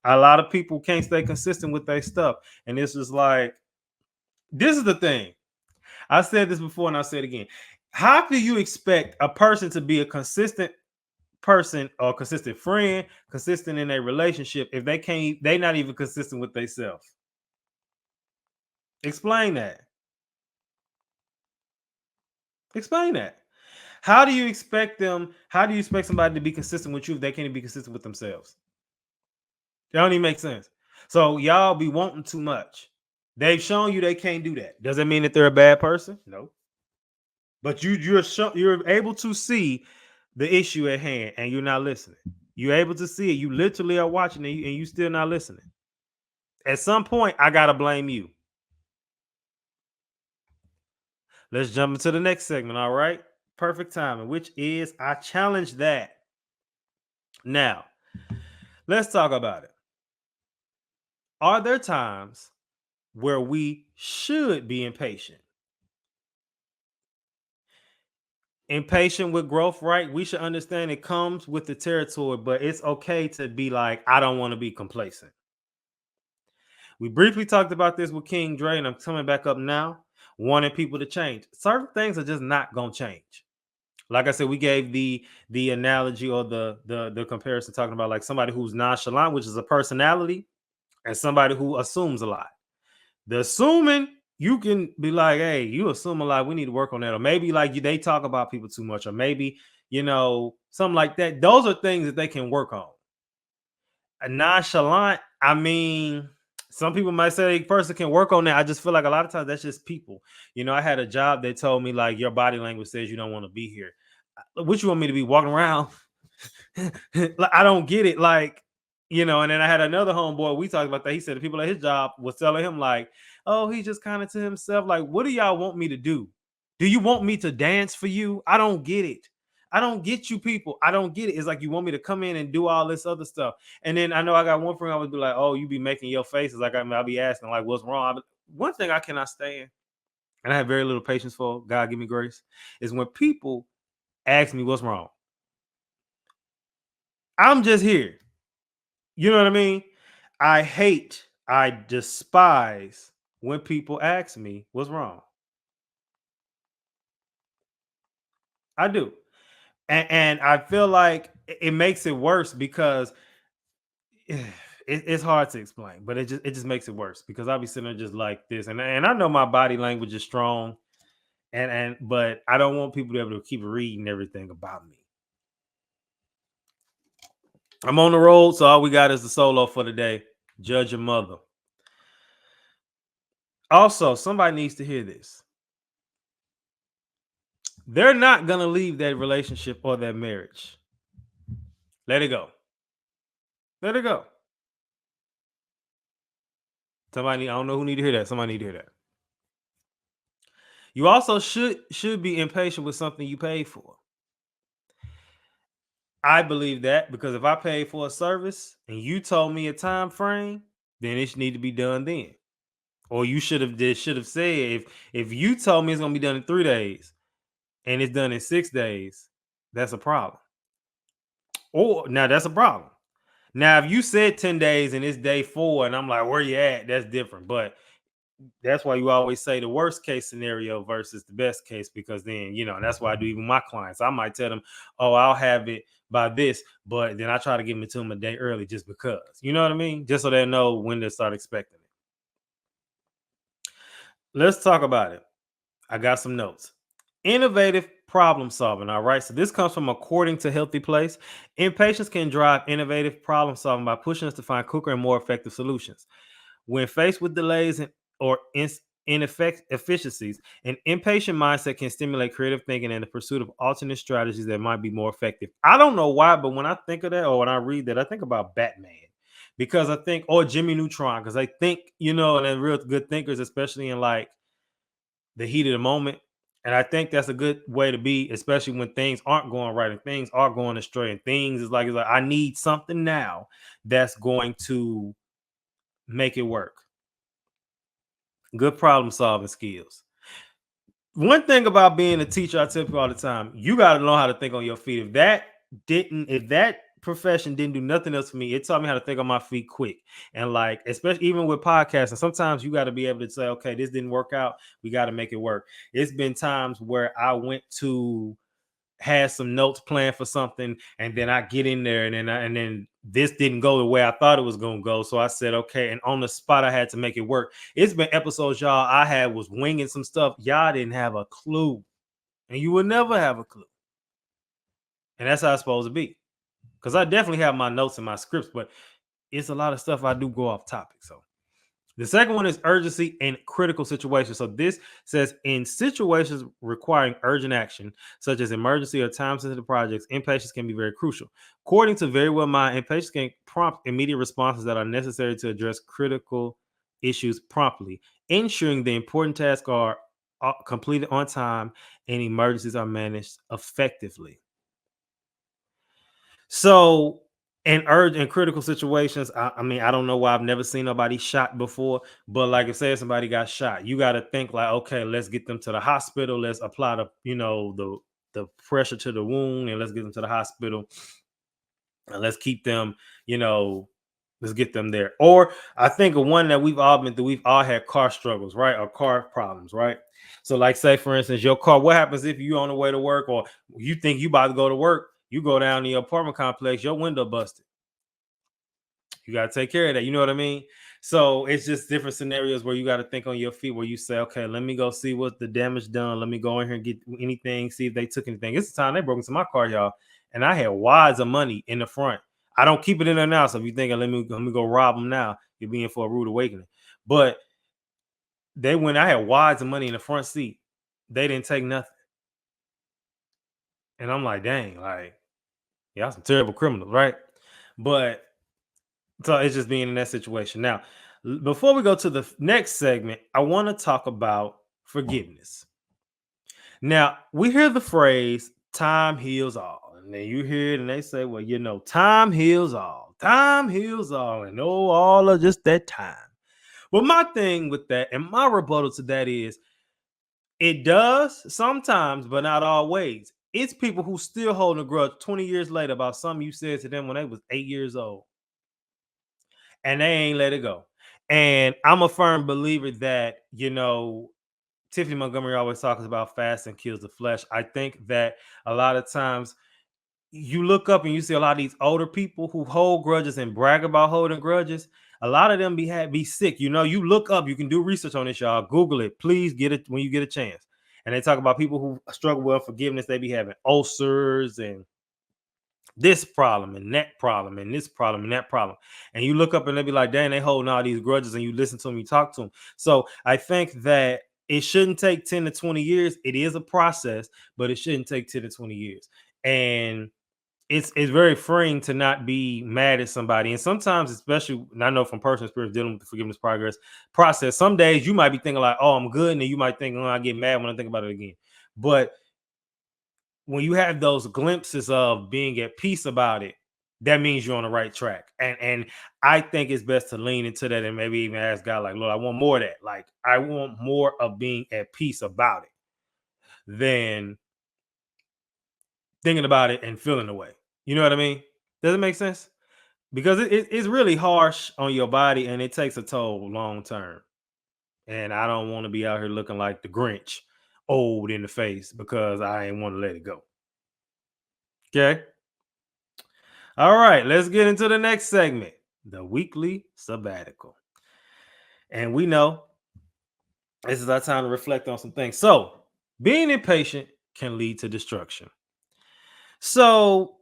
A lot of people can't stay consistent with their stuff, and this is like, this is the thing. I said this before and I'll say it again. How do you expect a person to be a consistent person or consistent friend, consistent in a relationship, if they're not even consistent with themselves? Explain that. Explain that. How do you expect somebody to be consistent with you if they can't be consistent with themselves? That don't even make sense. So y'all be wanting too much. They've shown you they can't do that. Does it mean that they're a bad person? No. But you're able to see the issue at hand and you're not listening. You're able to see it. You literally are watching it and you still not listening. At some point, I gotta blame you. Let's jump into the next segment. All right. Perfect timing, which is I challenge that. Now, let's talk about it. Are there times where we should be impatient? Impatient with growth, right? We should understand it comes with the territory, but it's okay to be like, I don't want to be complacent. We briefly talked about this with King Dre, and I'm coming back up now, wanting people to change. Certain things are just not going to change. Like I said, we gave the analogy or the comparison talking about like somebody who's nonchalant, which is a personality, and somebody who assumes a lot. The assuming, you can be like, hey, you assume a lot. We need to work on that. Or maybe like they talk about people too much, or maybe, something like that. Those are things that they can work on. A nonchalant, I mean, some people might say a person can work on that. I just feel like a lot of times that's just people. I had a job that told me like your body language says you don't want to be here. What you want me to be walking around? Like, I don't get it. Like, and then I had another homeboy. We talked about that. He said the people at his job was telling him, like, oh, he's just kind of to himself. Like, what do y'all want me to do? Do you want me to dance for you? I don't get it. I don't get you people. I don't get it. It's like you want me to come in and do all this other stuff. And then I know I got one friend I would be like, oh, you be making your faces. Like, I'll be asking, like, what's wrong? One thing I cannot stand, and I have very little patience for, God give me grace, is when people ask me what's wrong. I'm just here. You know what I mean? I despise when people ask me what's wrong. I do. And I feel like it makes it worse because it's hard to explain, but it just makes it worse because I'll be sitting there just like this. And I know my body language is strong, but I don't want people to be able to keep reading everything about me. I'm on the road, so all we got is the solo for the day. Judge your mother. Also, somebody needs to hear this. They're not gonna leave that relationship or that marriage. Let it go. Let it go. I don't know who need to hear that. Somebody need to hear that. You also should be impatient with something you paid for. I believe that because if I paid for a service and you told me a time frame, then it should need to be done then. Or you should have said if you told me it's gonna be done in 3 days and it's done in 6 days, that's a problem. Or now that's a problem. Now, if you said 10 days and it's day 4 and I'm like, where you at? That's different. But that's why you always say the worst case scenario versus the best case, because then, that's why I do even my clients. I might tell them, oh, I'll have it by this, but then I try to give it to them a day early just because, you know what I mean? Just so they know when to start expecting it. Let's talk about it. I got some notes. Innovative problem solving. All right. So this comes from According to Healthy Place. Impatience can drive innovative problem solving by pushing us to find quicker and more effective solutions. When faced with delays or inefficiencies, an impatient mindset can stimulate creative thinking and the pursuit of alternate strategies that might be more effective. I don't know why, but when I think of that or when I read that, I think about Batman because I think, or Jimmy Neutron, because I think, and they're real good thinkers, especially in like the heat of the moment. And I think that's a good way to be, especially when things aren't going right and things are going astray and things it's like I need something now that's going to make it work. Good problem solving skills. One thing about being a teacher, I tell people all the time, you got to know how to think on your feet. If that profession didn't do nothing else for me, it taught me how to think on my feet quick. And like, especially even with podcasting, sometimes you got to be able to say, okay, this didn't work out. We got to make it work. It's been times where I went to had some notes planned for something, and then I get in there, and then this didn't go the way I thought it was gonna go. So I said, okay, and on the spot, I had to make it work. It's been episodes, y'all. I had was winging some stuff. Y'all didn't have a clue, and you would never have a clue. And that's how it's supposed to be. Because I definitely have my notes and my scripts, but it's a lot of stuff I do go off topic. So the second one is urgency in critical situations. So this says in situations requiring urgent action, such as emergency or time-sensitive projects, impatience can be very crucial. According to Very Well Mind, impatience can prompt immediate responses that are necessary to address critical issues promptly, ensuring the important tasks are completed on time and emergencies are managed effectively. So, in critical situations, I mean, I don't know why I've never seen nobody shot before, but like if say somebody got shot, you got to think like, okay, let's get them to the hospital. Let's apply the pressure to the wound, and let's get them to the hospital, and let's keep them, you know, Let's get them there. Or I think of one that we've all been through. We've all had car struggles, right? Or car problems, right? So, like, say for instance, your car. What happens if you on the way to work, or you think you about to go to work? You go down to your apartment complex, your window busted. You got to take care of that. You know what I mean? So it's just different scenarios where you got to think on your feet, where you say, okay, let me go see what the damage done. Let me go in here and get anything, see if they took anything. It's the time they broke into my car, y'all, and I had wads of money in the front. I don't keep it in there now. So if you're thinking, let me go rob them now, you're being for a rude awakening. But I had wads of money in the front seat. They didn't take nothing. And I'm like, dang, like, y'all some terrible criminals, right? But so it's just being in that situation. Now, before we go to the next segment, I want to talk about forgiveness. Now, we hear the phrase time heals all. And then you hear it and they say, well, time heals all. Time heals all. And oh, all of just that time. Well, my thing with that and my rebuttal to that is it does sometimes, but not always. It's people who still hold a grudge 20 years later about something you said to them when they was 8 years old. And they ain't let it go. And I'm a firm believer that, Tiffany Montgomery always talks about fasting kills the flesh. I think that a lot of times you look up and you see a lot of these older people who hold grudges and brag about holding grudges. A lot of them be sick. You look up, you can do research on this, y'all. Google it. Please get it when you get a chance. And they talk about people who struggle with forgiveness. They be having ulcers and this problem and that problem and this problem and that problem. And you look up and they be like, dang, they holding all these grudges, and you listen to them, you talk to them. So I think that it shouldn't take 10 to 20 years. It is a process, but it shouldn't take 10 to 20 years. And it's very freeing to not be mad at somebody. And sometimes, especially, and I know from personal experience dealing with the forgiveness process, some days you might be thinking like, oh, I'm good. And then you might think, oh, I get mad when I think about it again. But when you have those glimpses of being at peace about it, that means you're on the right track. And I think it's best to lean into that and maybe even ask God, like, Lord, I want more of that. Like, I want more of being at peace about it than thinking about it and feeling the way. You know what I mean? Does it make sense? Because it's really harsh on your body and it takes a toll long term. And I don't want to be out here looking like the Grinch, old in the face, because I ain't want to let it go. Okay. All right, let's get into the next segment, the weekly sabbatical. And we know this is our time to reflect on some things. So, being impatient can lead to destruction. So,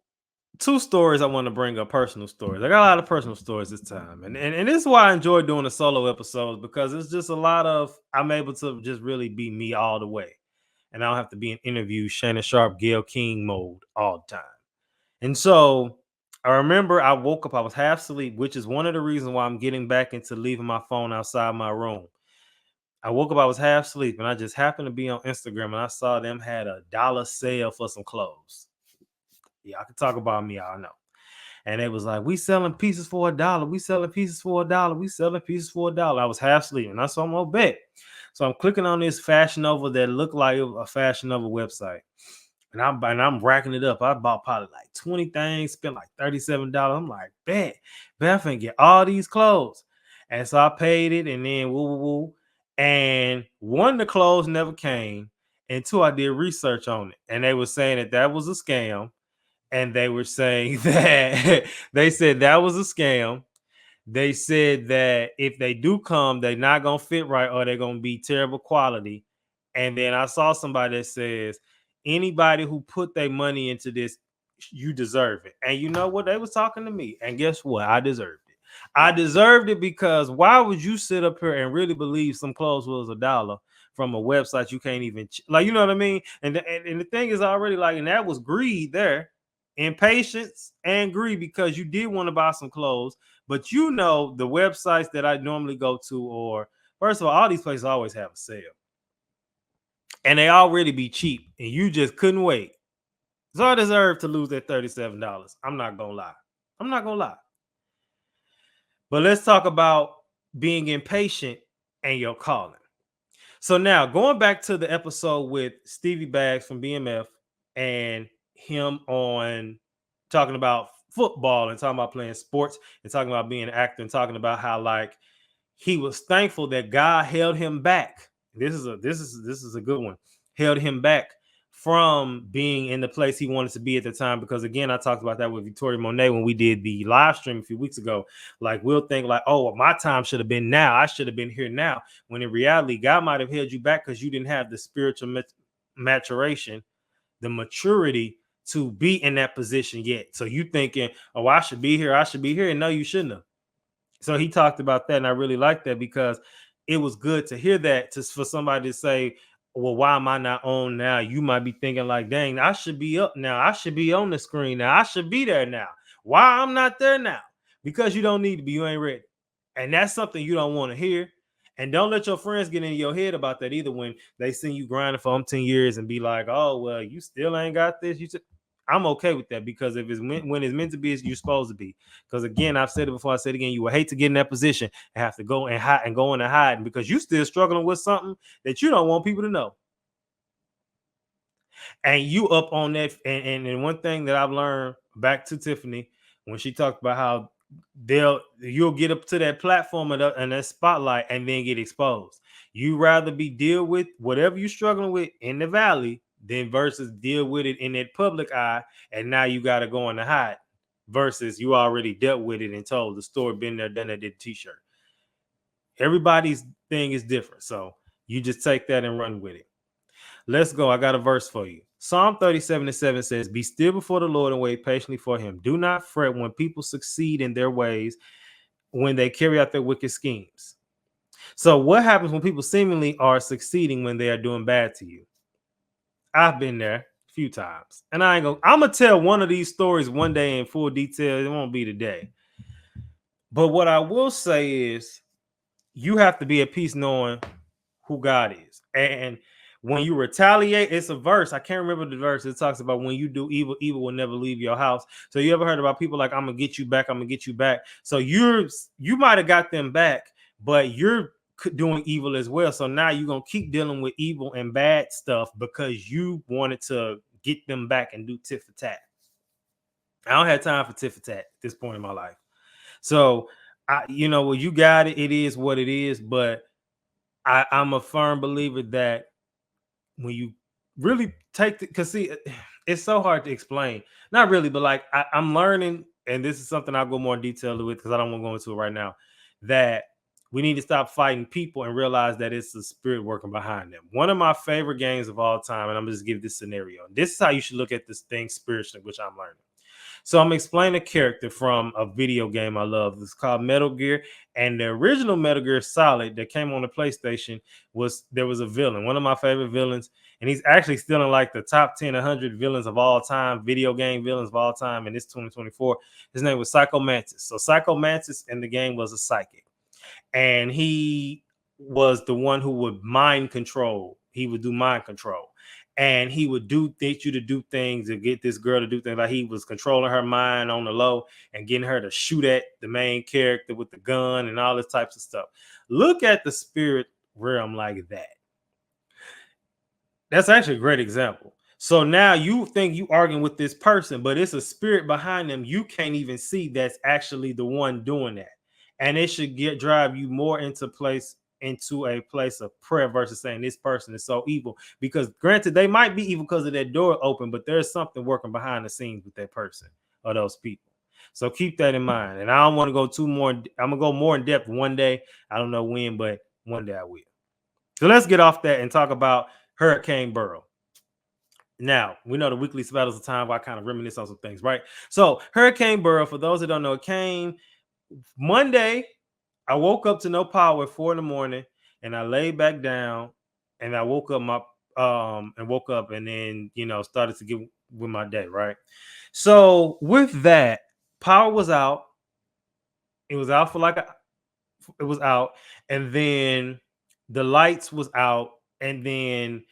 two stories I want to bring up, personal stories. I got a lot of personal stories this time. And this is why I enjoy doing the solo episodes, because it's just a lot of, I'm able to just really be me all the way. And I don't have to be in interview, Shannon Sharp, Gail King mode all the time. And so I remember I woke up, I was half asleep, which is one of the reasons why I'm getting back into leaving my phone outside my room. I woke up, I was half asleep, and I just happened to be on Instagram and I saw them had a dollar sale for some clothes. Yeah, I can talk about me, I know. And it was like, we selling pieces for $1. We selling pieces for $1. We selling pieces for $1. I was half asleep, and I saw my bet. So I'm clicking on this Fashion Nova that looked like a Fashion Nova website. And I'm racking it up. I bought probably like 20 things, spent like $37. I'm like, bet I finna get all these clothes. And so I paid it, and then woo woo woo. And one, the clothes never came, and two, I did research on it, and they were saying that was a scam. And they were saying that they said that was a scam. They said that if they do come, they're not gonna fit right, or they're gonna be terrible quality. And then I saw somebody that says anybody who put their money into this, you deserve it. And you know what? They was talking to me, and guess what? I deserved it. I deserved it, because why would you sit up here and really believe some clothes was $1 from a website you can't even like? You know what I mean? And the thing is already like, and that was greed there, impatience and greed, because you did want to buy some clothes. But the websites that I normally go to, or first of all these places always have a sale, and they already be cheap, and you just couldn't wait. So I deserve to lose that $37. I'm not gonna lie. I'm not gonna lie. But let's talk about being impatient and your calling. So now, going back to the episode with Stevie Baggs from BMF and him on talking about football and talking about playing sports and talking about being an actor and talking about how like he was thankful that God held him back. This is a good one. Held him back from being in the place he wanted to be at the time. Because again, I talked about that with Victoria Monet when we did the live stream a few weeks ago. Like we'll think like, oh, well, my time should have been now. I should have been here now. When in reality, God might have held you back because you didn't have the spiritual maturation, the maturity to be in that position yet. So you thinking, oh, I should be here. I should be here. And no, you shouldn't have. So he talked about that, and I really like that because it was good to hear that for somebody to say, well, why am I not on now? You might be thinking like, dang, I should be up now. I should be on the screen now. I should be there now. Why I'm not there now? Because you don't need to be. You ain't ready. And that's something you don't want to hear. And don't let your friends get in your head about that either when they see you grinding for 10 years and be like, oh, well, you still ain't got this. I'm okay with that because if it's when it's meant to be, you're supposed to be. Because again, I've said it before. I said it again. You would hate to get in that position and have to go and hide and go in and hide because you still struggling with something that you don't want people to know. And you up on that. And one thing that I've learned back to Tiffany when she talked about how you'll get up to that platform and that spotlight and then get exposed. You rather be deal with whatever you're struggling with in the valley than versus deal with it in that public eye and now you got to go in the hide versus you already dealt with it and told the story, been there, done that, did t-shirt. Everybody's thing is different, so you just take that and run with it. Let's go. I got a verse for you. Psalm 37:7 says, be still before the Lord and wait patiently for him. Do not fret when people succeed in their ways, when they carry out their wicked schemes. So what happens when people seemingly are succeeding when they are doing bad to you? I've been there a few times. And I'm gonna tell one of these stories one day in full detail. It won't be today. But what I will say is you have to be at peace knowing who God is. And when you retaliate, it's a verse. I can't remember the verse. It talks about when you do evil, evil will never leave your house. So you ever heard about people like, I'm gonna get you back, I'm gonna get you back. So you might have got them back, but you're doing evil as well. So now you're gonna keep dealing with evil and bad stuff because you wanted to get them back and do tit for tat. I don't have time for tit for tat at this point in my life. So well, you got it. It is what it is, but I'm a firm believer that when you really take because see, it's so hard to explain. Not really, but like I'm learning, and this is something I'll go more in detail with because I don't want to go into it right now. That we need to stop fighting people and realize that it's the spirit working behind them. One of my favorite games of all time, and I'm just give this scenario. This is how you should look at this thing spiritually, which I'm learning. So I'm explaining a character from a video game I love. It's called Metal Gear. And the original Metal Gear Solid that came on the PlayStation there was a villain, one of my favorite villains. And he's actually still in like the top 10, 100 villains of all time, video game villains of all time. And it's 2024. His name was Psycho Mantis. So Psycho Mantis in the game was a psychic. And he was the one who would mind control. He would do mind control. And he would get you to do things to get this girl to do things. Like he was controlling her mind on the low and getting her to shoot at the main character with the gun and all this types of stuff. Look at the spirit realm like that. That's actually a great example. So now you think you arguing with this person, but it's a spirit behind them you can't even see that's actually the one doing that. And it should drive you more into a place of prayer versus saying this person is so evil. Because granted, they might be evil because of that door open, but there's something working behind the scenes with that person or those people. So keep that in mind. And I don't want to go I'm gonna go more in depth one day. I don't know when, but one day I will. So let's get off that and talk about Hurricane Beryl. Now, we know the weekly battles of time where I kind of reminisce on some things, right? So Hurricane Beryl, for those that don't know, it came Monday. I woke up to no power at 4 a.m. and I laid back down and I woke up and then started to get with my day, right? So with that, power was out. It was out it was out, and then the lights was out, and then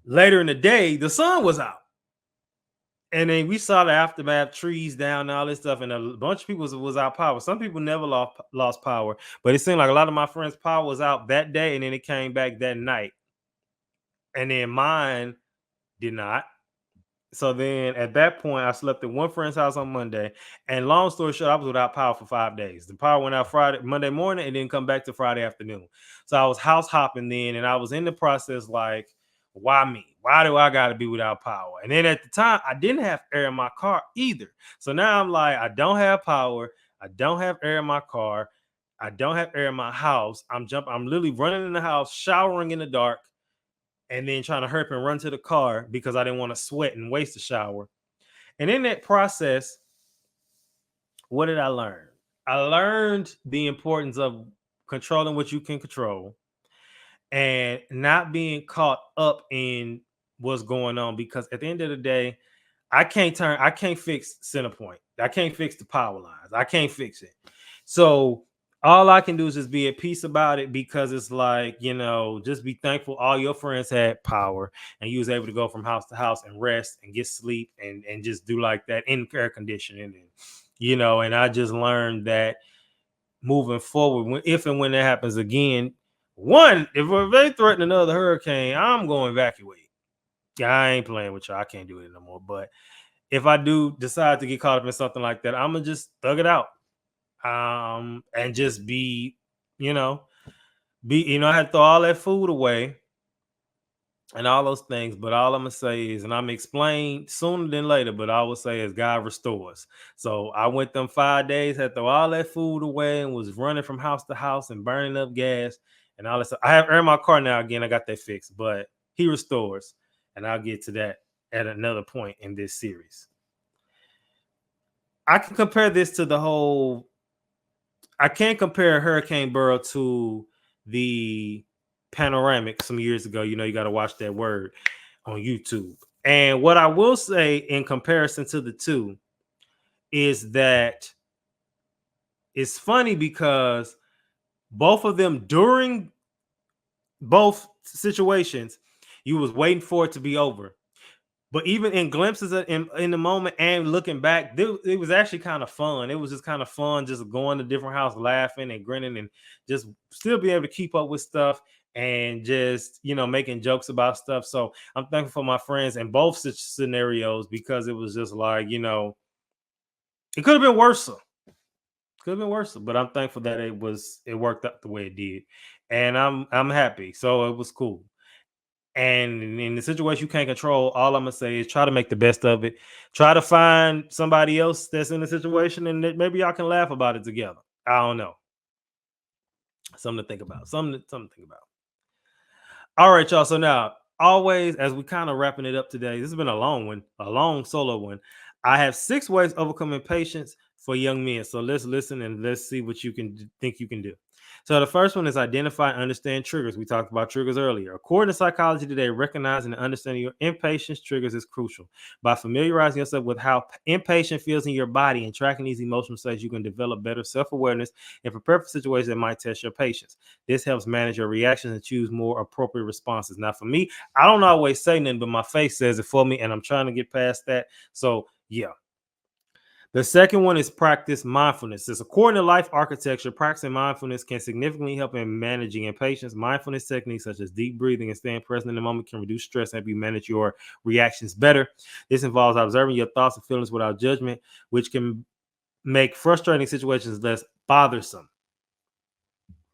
later in the day, the sun was out. And then we saw the aftermath, trees down, and all this stuff, and a bunch of people was out power. Some people never lost power, but it seemed like a lot of my friends' power was out that day, and then it came back that night. And then mine did not. So then at that point, I slept at one friend's house on Monday. And long story short, I was without power for 5 days. The power went out Monday morning and didn't come back to Friday afternoon. So I was house hopping then, and I was in the process like, why me? Why do I got to be without power? And then at the time, I didn't have air in my car either. So now I'm like, I don't have power. I don't have air in my car. I don't have air in my house. I'm literally running in the house, showering in the dark, and then trying to hurry up and run to the car because I didn't want to sweat and waste the shower. And in that process, what did I learn? I learned the importance of controlling what you can control and not being caught up in what's going on, because at the end of the day, I can't fix Centerpoint. I can't fix the power lines. I can't fix it. So all I can do is just be at peace about it, because it's like, just be thankful all your friends had power and you was able to go from house to house and rest and get sleep and just do like that in air conditioning. And I just learned that moving forward, if and when that happens again, if they threaten another hurricane, I'm going to evacuate. Yeah, I ain't playing with y'all. I can't do it no more. But if I do decide to get caught up in something like that, I'm gonna just thug it out, and just you know, I had to throw all that food away and all those things. But all I'm gonna say is, and I'm explain sooner than later, but I will say is God restores. So I went them 5 days, had to throw all that food away, and was running from house to house and burning up gas and all that stuff. I have air in my car now again. I got that fixed, but He restores, and I'll get to that at another point in this series. I can compare this to I can't compare Hurricane Beryl to the panoramic some years ago. You got to watch that word on YouTube. And what I will say in comparison to the two is that it's funny because both of them, during both situations, you was waiting for it to be over. But even in glimpses in the moment and looking back, it was actually kind of fun. It was just kind of fun, just going to different house, laughing and grinning, and just still being able to keep up with stuff and just making jokes about stuff. So I'm thankful for my friends in both such scenarios, because it was just like, it could have been worse. Could have been worse, but I'm thankful that it worked out the way it did, and I'm happy. So it was cool. And in the situation you can't control, all I'm gonna say is try to make the best of it. Try to find somebody else that's in the situation, and maybe y'all can laugh about it together. I don't know. Something to think about. Something to think about. All right, y'all. So now, always, as we kind of wrapping it up today, this has been a long one, a long solo one. I have 6 ways to overcome impatience for young men. So let's listen and let's see what you think you can do. So the first one is identify and understand triggers. We talked about triggers earlier. According to Psychology Today, recognizing and understanding your impatience triggers is crucial. By familiarizing yourself with how impatient feels in your body and tracking these emotional states, you can develop better self-awareness and prepare for situations that might test your patience. This helps manage your reactions and choose more appropriate responses. Now, for me, I don't always say nothing, but my face says it for me, and I'm trying to get past that. So, yeah. The second one is practice mindfulness. It's according to Life Architecture, practicing mindfulness can significantly help in managing impatience. Mindfulness techniques such as deep breathing and staying present in the moment can reduce stress and help you manage your reactions better. This involves observing your thoughts and feelings without judgment, which can make frustrating situations less bothersome.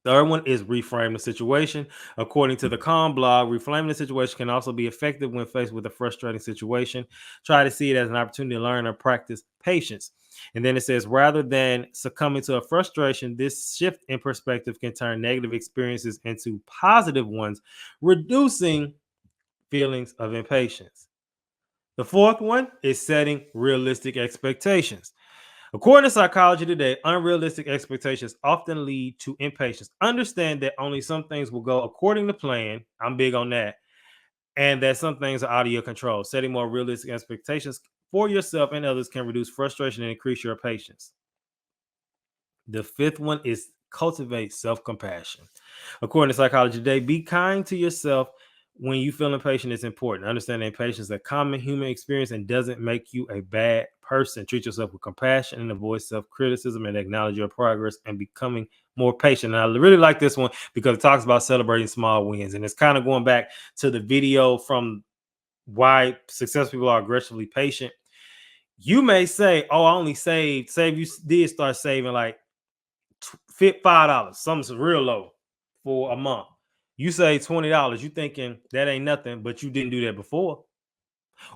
Third one is reframe the situation. According to the Calm blog, reframing the situation can also be effective when faced with a frustrating situation. Try to see it as an opportunity to learn or practice patience. And then it says, rather than succumbing to a frustration, this shift in perspective can turn negative experiences into positive ones, reducing feelings of impatience. The fourth one is setting realistic expectations. According to Psychology Today, unrealistic expectations often lead to impatience. Understand that only some things will go according to plan. I'm big on that. And that some things are out of your control. Setting more realistic expectations for yourself and others can reduce frustration and increase your patience. The fifth one is cultivate self-compassion. According to Psychology Today, be kind to yourself when you feel impatient. It's important. Understand that impatience is a common human experience and doesn't make you a bad person. Treat yourself with compassion and avoid self-criticism, and acknowledge your progress and becoming more patient. And I really like this one because it talks about celebrating small wins. And it's kind of going back to the video from why successful people are aggressively patient. You may say, "Oh, I only saved. Save you did start saving like $5, something's real low for a month. You say $20. You thinking that ain't nothing, but you didn't do that before,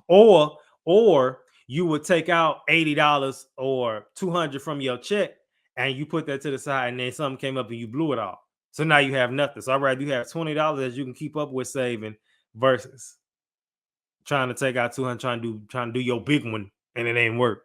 or you would take out $80 or 200 from your check and you put that to the side, and then something came up and you blew it all. So now you have nothing. So I'd rather you have $20 that you can keep up with saving versus trying to take out 200, trying to do your big one and it ain't work.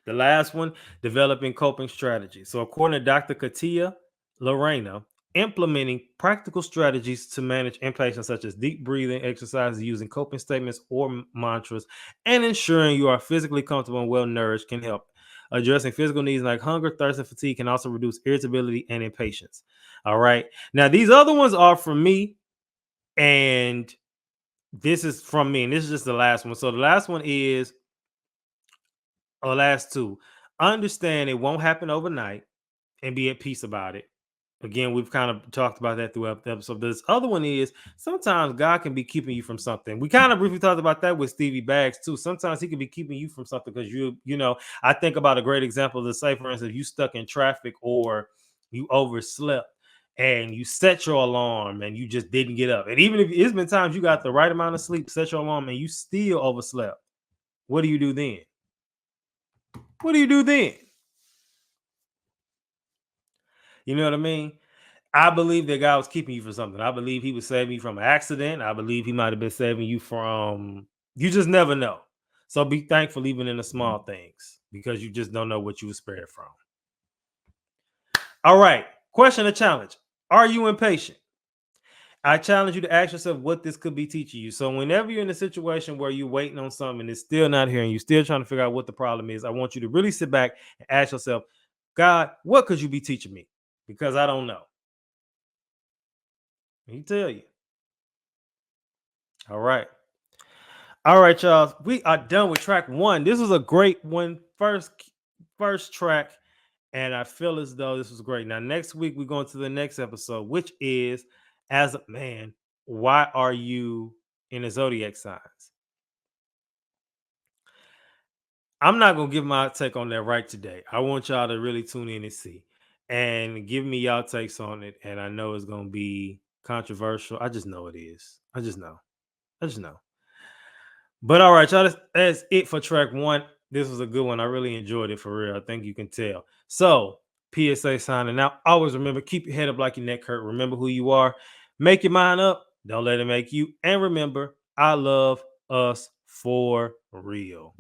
The last one, developing coping strategies. So according to Dr. Katia Lorena, implementing practical strategies to manage impatience, such as deep breathing exercises, using coping statements or mantras, and ensuring you are physically comfortable and well nourished can help. Addressing physical needs like hunger, thirst, and fatigue can also reduce irritability and impatience. All right. Now, these other ones are from me, and this is from me, and this is just the last one. So the last one is, or last two, understand it won't happen overnight and be at peace about it. Again, we've kind of talked about that throughout the episode. This other one is, sometimes God can be keeping you from something. We kind of briefly talked about that with Stevie Baggs too. Sometimes he can be keeping you from something because I think about a great example of this. Say, for instance, if you stuck in traffic or you overslept and you set your alarm and you just didn't get up. And even if it's been times you got the right amount of sleep, set your alarm, and you still overslept. What do you do then? What do you do then? You know what I mean? I believe that God was keeping you from something. I believe he was saving you from an accident. I believe he might have been saving you from, you just never know. So be thankful even in the small things, because you just don't know what you were spared from. All right. Question or challenge. Are you impatient? I challenge you to ask yourself what this could be teaching you. So whenever you're in a situation where you're waiting on something and it's still not here and you're still trying to figure out what the problem is, I want you to really sit back and ask yourself, God, what could you be teaching me? Because I don't know. He tell you. All right. All right, y'all. We are done with track one. This was a great one. First track. And I feel as though this was great. Now, next week, we're going to the next episode, which is, as a man, why are you in the zodiac signs? I'm not going to give my take on that right today. I want y'all to really tune in and see and give me y'all takes on it. And I know it's going to be controversial. I just know it is. I just know. But all right, y'all, that's it for track one. This was a good one. I really enjoyed it, for real. I think you can tell. So, PSA signing out. Always remember, keep your head up like your neck hurt. Remember who you are. Make your mind up. Don't let it make you. And remember, I love us for real.